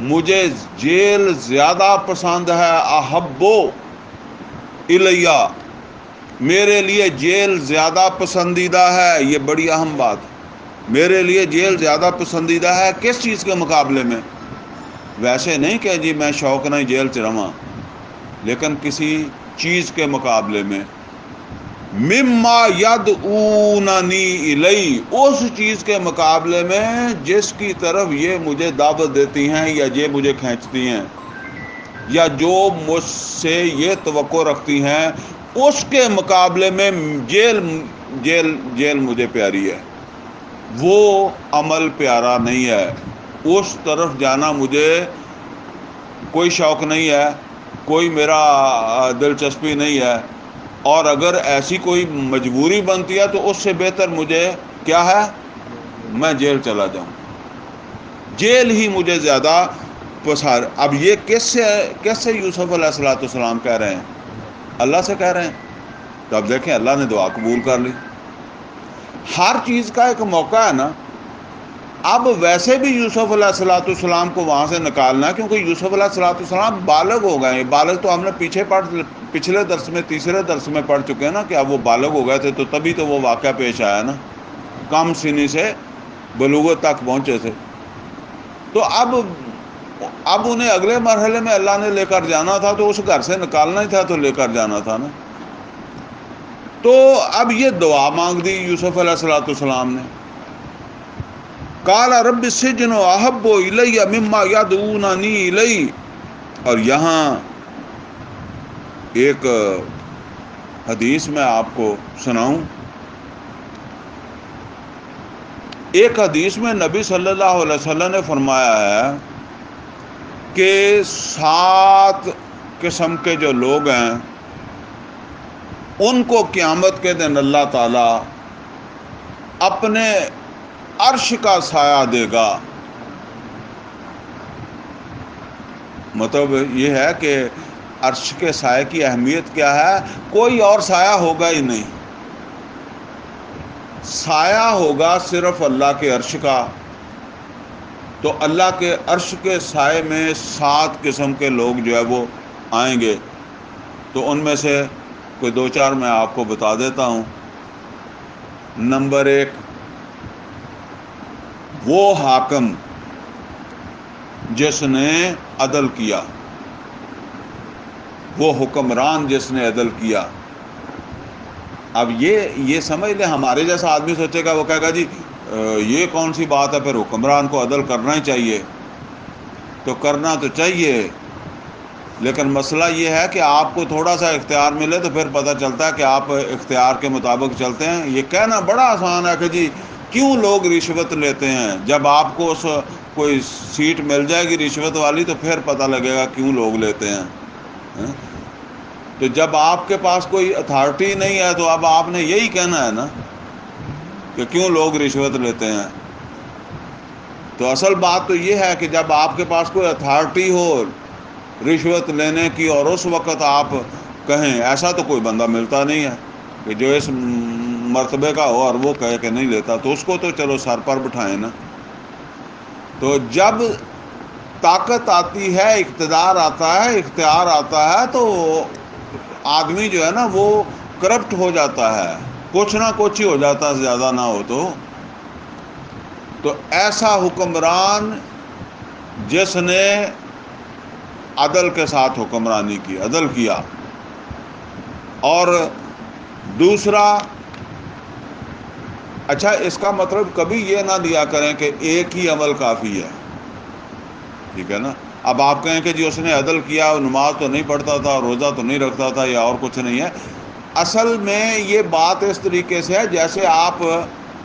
مجھے جیل زیادہ پسند ہے، احبو الیہ، میرے لیے جیل زیادہ پسندیدہ ہے. یہ بڑی اہم بات، میرے لیے جیل زیادہ پسندیدہ ہے. کس چیز کے مقابلے میں؟ ویسے نہیں کہ جی میں شوق نہیں جیل چ رہا، لیکن کسی چیز کے مقابلے میں. مما یدعوننی الی، اس چیز کے مقابلے میں جس کی طرف یہ مجھے دعوت دیتی ہیں یا یہ مجھے کھینچتی ہیں، یا جو مجھ سے یہ توقع رکھتی ہیں، اس کے مقابلے میں جیل مجھے پیاری ہے. وہ عمل پیارا نہیں ہے، اس طرف جانا مجھے کوئی شوق نہیں ہے، کوئی میرا دلچسپی نہیں ہے. اور اگر ایسی کوئی مجبوری بنتی ہے تو اس سے بہتر مجھے کیا ہے، میں جیل چلا جاؤں. جیل ہی مجھے زیادہ پسند. اب یہ کیسے یوسف علیہ السلام کہہ رہے ہیں؟ اللہ سے کہہ رہے ہیں. تو اب دیکھیں اللہ نے دعا قبول کر لی. ہر چیز کا ایک موقع ہے نا. اب ویسے بھی یوسف علیہ السلام کو وہاں سے نکالنا ہے، کیونکہ یوسف علیہ السلام بالغ ہو گئے ہیں. بالغ تو ہم نے پچھلے درس میں، تیسرے درس میں پڑھ چکے ہیں نا کہ اب وہ بالغ ہو گئے تھے، تو تبھی تو وہ واقعہ پیش آیا نا، کم سنی سے بلوغت تک پہنچے تھے. تو اب انہیں اگلے مرحلے میں اللہ نے لے کر جانا تھا، تو اس گھر سے نکالنا ہی تھا تو لے کر جانا تھا نا. تو اب یہ دعا مانگ دی یوسف علیہ السلام نے. قال رب السجن احب الی مما یدعوننی الی. اور یہاں ایک حدیث میں آپ کو سناؤں ایک حدیث میں نبی صلی اللہ علیہ وسلم نے فرمایا ہے کہ 7 قسم کے جو لوگ ہیں ان کو قیامت کے دن اللہ تعالیٰ اپنے عرش کا سایہ دے گا. مطلب یہ ہے کہ عرش کے سائے کی اہمیت کیا ہے؟ کوئی اور سایہ ہوگا ہی نہیں، سایہ ہوگا صرف اللہ کے عرش کا. تو اللہ کے عرش کے سائے میں 7 قسم کے لوگ جو ہے وہ آئیں گے. تو ان میں سے کوئی 2-4 میں آپ کو بتا دیتا ہوں. نمبر 1، وہ حاکم جس نے عدل کیا، وہ حکمران جس نے عدل کیا. اب یہ سمجھ لیں، ہمارے جیسا آدمی سوچے گا، وہ کہے گا جی یہ کون سی بات ہے، پھر حکمران کو عدل کرنا ہی چاہیے. تو کرنا تو چاہیے، لیکن مسئلہ یہ ہے کہ آپ کو تھوڑا سا اختیار ملے تو پھر پتہ چلتا ہے کہ آپ اختیار کے مطابق چلتے ہیں. یہ کہنا بڑا آسان ہے کہ جی کیوں لوگ رشوت لیتے ہیں. جب آپ کو کوئی سیٹ مل جائے گی رشوت والی تو پھر پتہ لگے گا کیوں لوگ لیتے ہیں. تو جب آپ کے پاس کوئی اتھارٹی نہیں ہے تو اب آپ نے یہی کہنا ہے نا کہ کیوں لوگ رشوت لیتے ہیں. تو اصل بات تو یہ ہے کہ جب آپ کے پاس کوئی اتھارٹی ہو رشوت لینے کی، اور اس وقت آپ کہیں، ایسا تو کوئی بندہ ملتا نہیں ہے کہ جو اس مرتبے کا ہو اور وہ کہے کہ نہیں لیتا، تو اس کو تو چلو سر پر بٹھائیں نا. تو جب طاقت آتی ہے، اقتدار آتا ہے، اختیار آتا ہے، تو آدمی جو ہے نا وہ کرپٹ ہو جاتا ہے، کچھ نہ کچھ ہی ہو جاتا ہے، زیادہ نہ ہو تو ایسا حکمران جس نے عدل کے ساتھ حکمرانی کی، عدل کیا. اور دوسرا، اچھا اس کا مطلب کبھی یہ نہ دیا کریں کہ ایک ہی عمل کافی ہے، ٹھیک ہے نا. اب آپ کہیں کہ جی اس نے عدل کیا، نماز تو نہیں پڑھتا تھا، روزہ تو نہیں رکھتا تھا، یا اور کچھ نہیں ہے. اصل میں یہ بات اس طریقے سے ہے جیسے آپ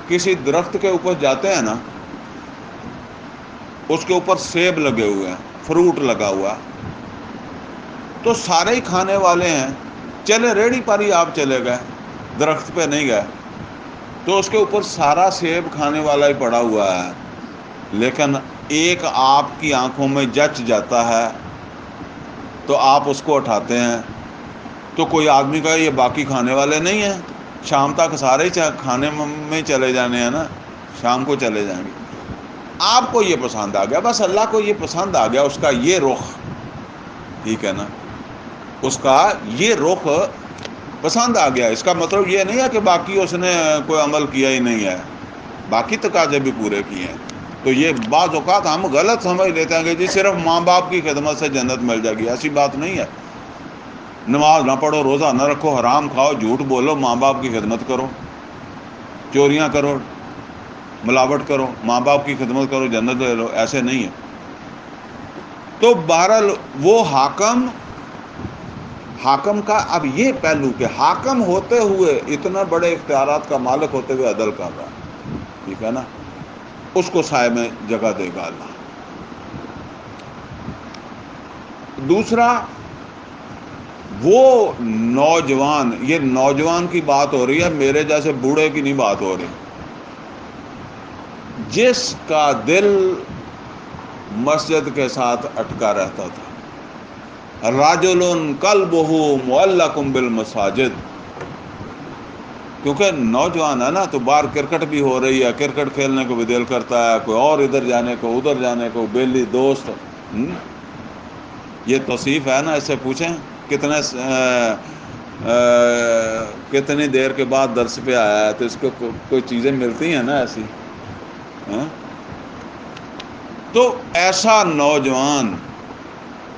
کسی درخت کے اوپر جاتے ہیں نا، اس کے اوپر سیب لگے ہوئے ہیں، فروٹ لگا ہوا، تو سارے ہی کھانے والے ہیں، چلے ریڑھی پر ہی آپ چلے گئے، درخت پہ نہیں گئے، تو اس کے اوپر سارا سیب کھانے والا ہی پڑا ہوا ہے. لیکن ایک آپ کی آنکھوں میں جچ جاتا ہے تو آپ اس کو اٹھاتے ہیں. تو کوئی آدمی کہے یہ باقی کھانے والے نہیں ہیں، شام تک سارے ہی کھانے میں چلے جانے ہیں نا، شام کو چلے جائیں گے. آپ کو یہ پسند آ گیا، بس اللہ کو یہ پسند آ گیا، اس کا یہ رخ، ٹھیک ہے نا، اس کا یہ رخ پسند آ گیا. اس کا مطلب یہ نہیں ہے کہ باقی اس نے کوئی عمل کیا ہی نہیں ہے، باقی تقاضے بھی پورے کیے ہیں. تو یہ بعض اوقات ہم غلط سمجھ لیتے ہیں کہ جی صرف ماں باپ کی خدمت سے جنت مل جائے گی. ایسی بات نہیں ہے. نماز نہ پڑھو، روزہ نہ رکھو، حرام کھاؤ، جھوٹ بولو، ماں باپ کی خدمت کرو، چوریاں کرو، ملاوٹ کرو، ماں باپ کی خدمت کرو، جنت لے لو، ایسے نہیں ہے. تو بہرحال وہ حاکم کا اب یہ پہلو کہ حاکم ہوتے ہوئے، اتنا بڑے اختیارات کا مالک ہوتے ہوئے عدل کر رہا ہے، ٹھیک ہے نا، اس کو سائے میں جگہ دے گا اللہ. دوسرا، وہ نوجوان، یہ نوجوان کی بات ہو رہی ہے، میرے جیسے بوڑھے کی نہیں بات ہو رہی، جس کا دل مسجد کے ساتھ اٹکا رہتا تھا. رجل قلبہ معلق بالمساجد. کیونکہ نوجوان ہے نا، تو باہر کرکٹ بھی ہو رہی ہے، کرکٹ کھیلنے کو بھی دل کرتا ہے، کوئی اور ادھر جانے کو، ادھر جانے کو، بیلی دوست. یہ توصیف ہے نا، اس سے پوچھیں کتنی دیر کے بعد درس پہ آیا ہے، تو اس کو کوئی چیزیں ملتی ہیں نا ایسی. تو ایسا نوجوان،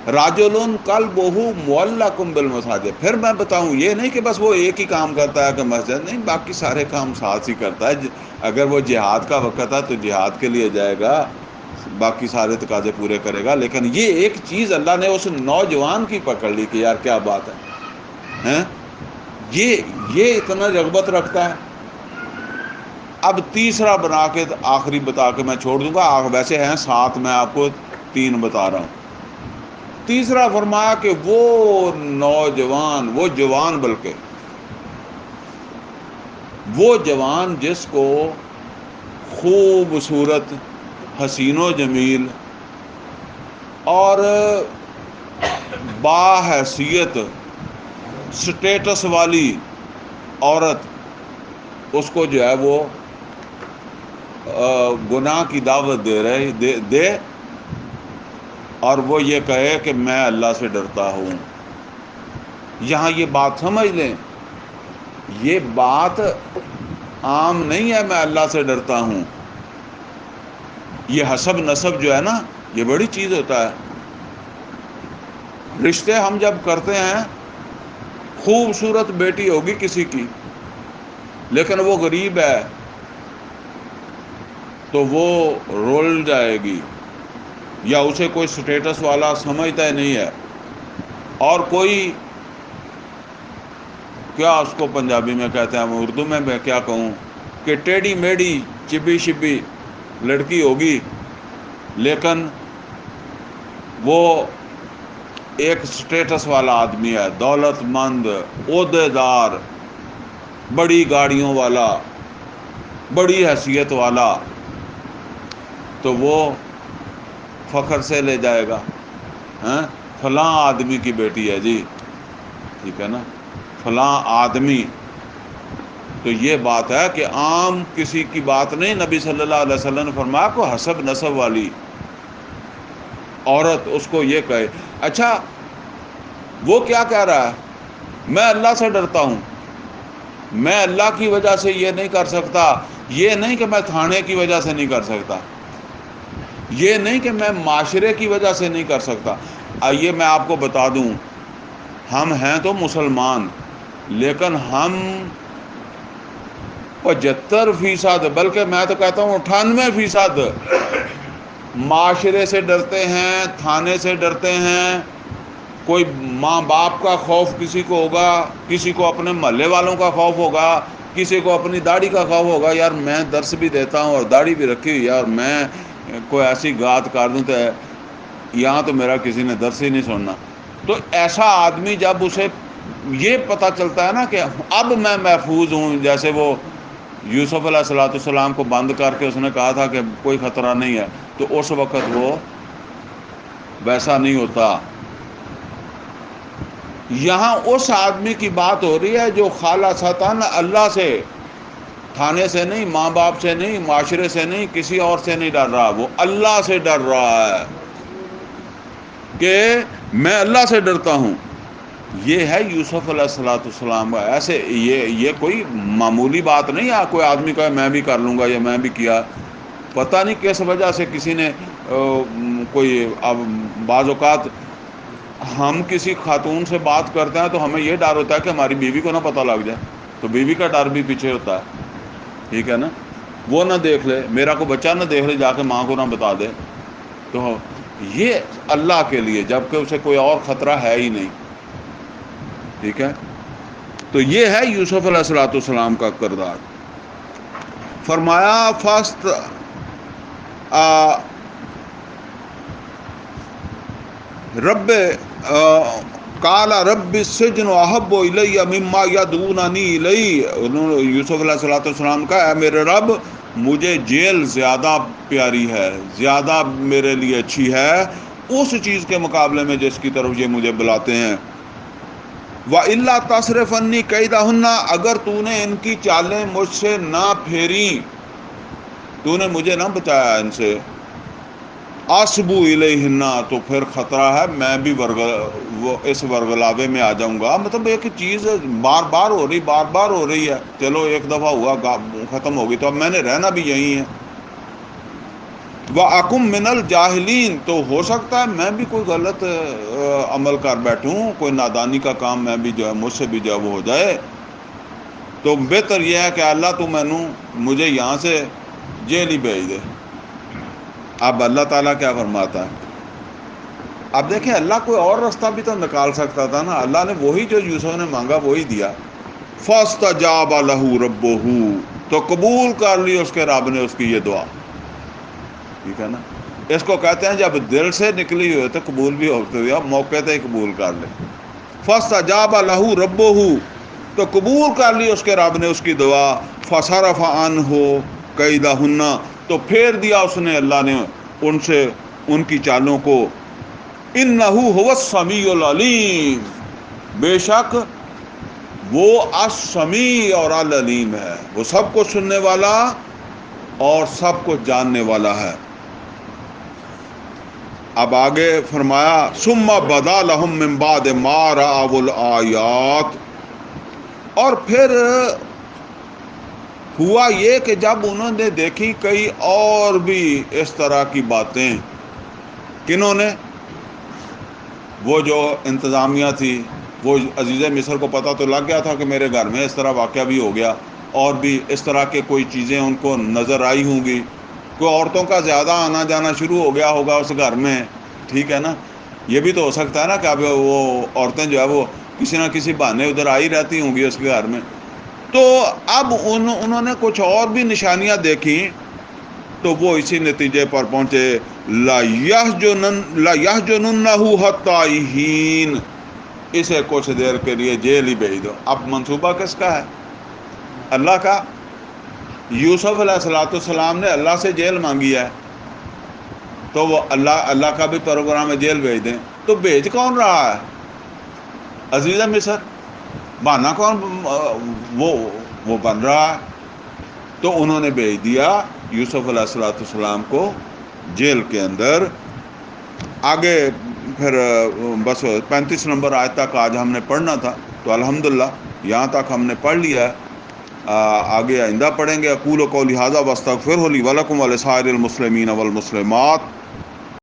رجل قلبہ معلق بالمساجد. پھر میں بتاؤں، یہ نہیں کہ بس وہ ایک ہی کام کرتا ہے کہ مسجد نہیں، باقی سارے کام ساتھ ہی کرتا ہے. اگر وہ جہاد کا وقت ہے تو جہاد کے لیے جائے گا، باقی سارے تقاضے پورے کرے گا. لیکن یہ ایک چیز اللہ نے اس نوجوان کی پکڑ لی کہ یار کیا بات ہے، یہ اتنا رغبت رکھتا ہے. اب تیسرا بنا کے آخری بتا کے میں چھوڑ دوں گا، ویسے ہیں 7، میں آپ کو 3 بتا رہا ہوں۔ تیسرا فرمایا کہ وہ نوجوان، وہ جوان، بلکہ وہ جوان جس کو خوبصورت، حسین و جمیل اور باحیثیت سٹیٹس والی عورت اس کو جو ہے وہ گناہ کی دعوت دے اور وہ یہ کہے کہ میں اللہ سے ڈرتا ہوں۔ یہاں یہ بات سمجھ لیں، یہ بات عام نہیں ہے میں اللہ سے ڈرتا ہوں۔ یہ حسب نسب جو ہے نا، یہ بڑی چیز ہوتا ہے۔ رشتے ہم جب کرتے ہیں، خوبصورت بیٹی ہوگی کسی کی لیکن وہ غریب ہے تو وہ رول جائے گی، یا اسے کوئی سٹیٹس والا سمجھتا ہی نہیں ہے، اور کوئی کیا اس کو پنجابی میں کہتے ہیں، اردو میں کیا کہوں، کہ ٹیڑھی میڑھی چبی شبی لڑکی ہوگی لیکن وہ ایک سٹیٹس والا آدمی ہے، دولت مند، عہدے دار، بڑی گاڑیوں والا، بڑی حیثیت والا، تو وہ فخر سے لے جائے گا، فلاں آدمی کی بیٹی ہے جی، ٹھیک ہے نا، فلاں آدمی۔ تو یہ بات ہے کہ عام کسی کی بات نہیں، نبی صلی اللہ علیہ وسلم نے فرمایا کو حسب نسب والی عورت اس کو یہ کہے۔ اچھا وہ کیا کہہ رہا ہے؟ میں اللہ سے ڈرتا ہوں، میں اللہ کی وجہ سے یہ نہیں کر سکتا، یہ نہیں کہ میں تھانے کی وجہ سے نہیں کر سکتا، یہ نہیں کہ میں معاشرے کی وجہ سے نہیں کر سکتا۔ آئیے میں آپ کو بتا دوں، ہم ہیں تو مسلمان لیکن ہم 75%، بلکہ میں تو کہتا ہوں 98% معاشرے سے ڈرتے ہیں، تھانے سے ڈرتے ہیں۔ کوئی ماں باپ کا خوف کسی کو ہوگا، کسی کو اپنے محلے والوں کا خوف ہوگا، کسی کو اپنی داڑھی کا خوف ہوگا، یار میں درس بھی دیتا ہوں اور داڑھی بھی رکھی ہوئی ہے اور میں کوئی ایسی گات کر دوں تو یہاں تو میرا کسی نے درس ہی نہیں سننا۔ تو ایسا آدمی جب اسے یہ پتہ چلتا ہے نا کہ اب میں محفوظ ہوں، جیسے وہ یوسف علیہ السلام کو بند کر کے اس نے کہا تھا کہ کوئی خطرہ نہیں ہے، تو اس وقت وہ ویسا نہیں ہوتا۔ یہاں اس آدمی کی بات ہو رہی ہے جو خالصتاً اللہ سے، تھانے سے نہیں، ماں باپ سے نہیں، معاشرے سے نہیں، کسی اور سے نہیں ڈر رہا، وہ اللہ سے ڈر رہا ہے کہ میں اللہ سے ڈرتا ہوں۔ یہ ہے یوسف علیہ السلام کا۔ ایسے یہ کوئی معمولی بات نہیں ہے، کوئی آدمی کہے میں بھی کر لوں گا یا میں بھی کیا، پتہ نہیں کس وجہ سے کسی نے کوئی، اب بعض اوقات ہم کسی خاتون سے بات کرتے ہیں تو ہمیں یہ ڈر ہوتا ہے کہ ہماری بیوی کو نہ پتہ لگ جائے، تو بیوی کا ڈر بھی پیچھے ہوتا ہے، ٹھیک ہے نا، وہ نہ دیکھ لے، میرا کوئی بچہ نہ دیکھ لے جا کے ماں کو نہ بتا دے۔ تو یہ اللہ کے لیے، جبکہ اسے کوئی اور خطرہ ہے ہی نہیں، ٹھیک ہے۔ تو یہ ہے یوسف علیہ السلام کا کردار۔ فرمایا فاست رب قال رب السجن احب الی مما یدعوننی الیہ، یوسف علیہ السلام کا، اے میرے رب مجھے جیل زیادہ پیاری ہے، زیادہ میرے لیے اچھی ہے اس چیز کے مقابلے میں جس کی طرف یہ مجھے بلاتے ہیں۔ وَإِلَّا تَصْرِفْ عَنِّي كَيْدَهُنَّ، اگر تو نے ان کی چالیں مجھ سے نہ پھیری، تو نے مجھے نہ بچایا ان سے، اصبو الیہن، تو پھر خطرہ ہے میں بھی اس ورگلاوے میں آ جاؤں گا۔ مطلب ایک چیز بار بار ہو رہی ہے، چلو ایک دفعہ ہوا ختم ہوگی، تو اب میں نے رہنا بھی یہی ہے۔ وَأَكُن مِّنَ الْجَاهِلِينَ، تو ہو سکتا ہے میں بھی کوئی غلط عمل کر بیٹھوں، کوئی نادانی کا کام میں بھی جو ہے مجھ سے بھی جو ہے وہ ہو جائے، تو بہتر یہ ہے کہ اللہ تو مجھے یہاں سے جیل ہی بھیج دے۔ اب اللہ تعالیٰ کیا فرماتا ہے؟ اب دیکھیں اللہ کوئی اور راستہ بھی تو نکال سکتا تھا نا، اللہ نے وہی جو یوسف نے مانگا وہی دیا۔ فَاسْتَجَابَ لَهُ رَبُّهُ، تو قبول کر لی اس کے رب نے اس کی یہ دعا. ٹھیک ہے نا. اس کو کہتے ہیں جب دل سے نکلی ہوئے تو قبول بھی ہوتے ہوئے موقع تے قبول کر لے. فاستجاب لہ ربہ، تو قبول کر لی اس کے رب نے اس کی دعا. فصرف عنہ کیدہن، تو پھیر دیا اس نے اللہ نے ان سے ان کی چالوں کو. انہ هو السمیع العلیم، بے شک وہ السمیع اور العلیم ہے، وہ سب کو سننے والا اور سب کو جاننے والا ہے. اب آگے فرمایا ثم بدا لہم من بعد ما رأوا الآیات، اور پھر ہوا یہ کہ جب انہوں نے دیکھی کئی اور بھی اس طرح کی باتیں. کنہوں نے؟ وہ جو انتظامیہ تھی، وہ عزیز مصر کو پتہ تو لگ گیا تھا کہ میرے گھر میں اس طرح واقعہ بھی ہو گیا، اور بھی اس طرح کے کوئی چیزیں ان کو نظر آئی ہوں گی. کوئی عورتوں کا زیادہ آنا جانا شروع ہو گیا ہوگا اس گھر میں. ٹھیک ہے نا. یہ بھی تو ہو سکتا ہے نا کہ اب وہ عورتیں جو ہے وہ کسی نہ کسی بہانے ادھر آئی رہتی ہوں گی اس کے گھر میں. تو اب انہوں نے کچھ اور بھی نشانیاں دیکھی، تو وہ اسی نتیجے پر پہنچے لا یحجننہ حتی حین، اسے کچھ دیر کے لیے جیل ہی بھیج دو. اب منصوبہ کس کا ہے؟ اللہ کا. یوسف علیہ السلام نے اللہ سے جیل مانگی ہے، تو وہ اللہ کا بھی پروگرام ہے جیل بھیج دیں. تو بھیج کون رہا ہے؟ عزیز مصر. بہانہ کون وہ بن رہا ہے؟ تو انہوں نے بھیج دیا یوسف علیہ السلام کو جیل کے اندر. آگے پھر بس 35 نمبر آیت تک آج ہم نے پڑھنا تھا، تو الحمدللہ یہاں تک ہم نے پڑھ لیا ہے. آگے آئندہ پڑھیں گے. اقول قولی ھذا واستغفرہ لی ولکم ولسائر المسلمین والمسلمات.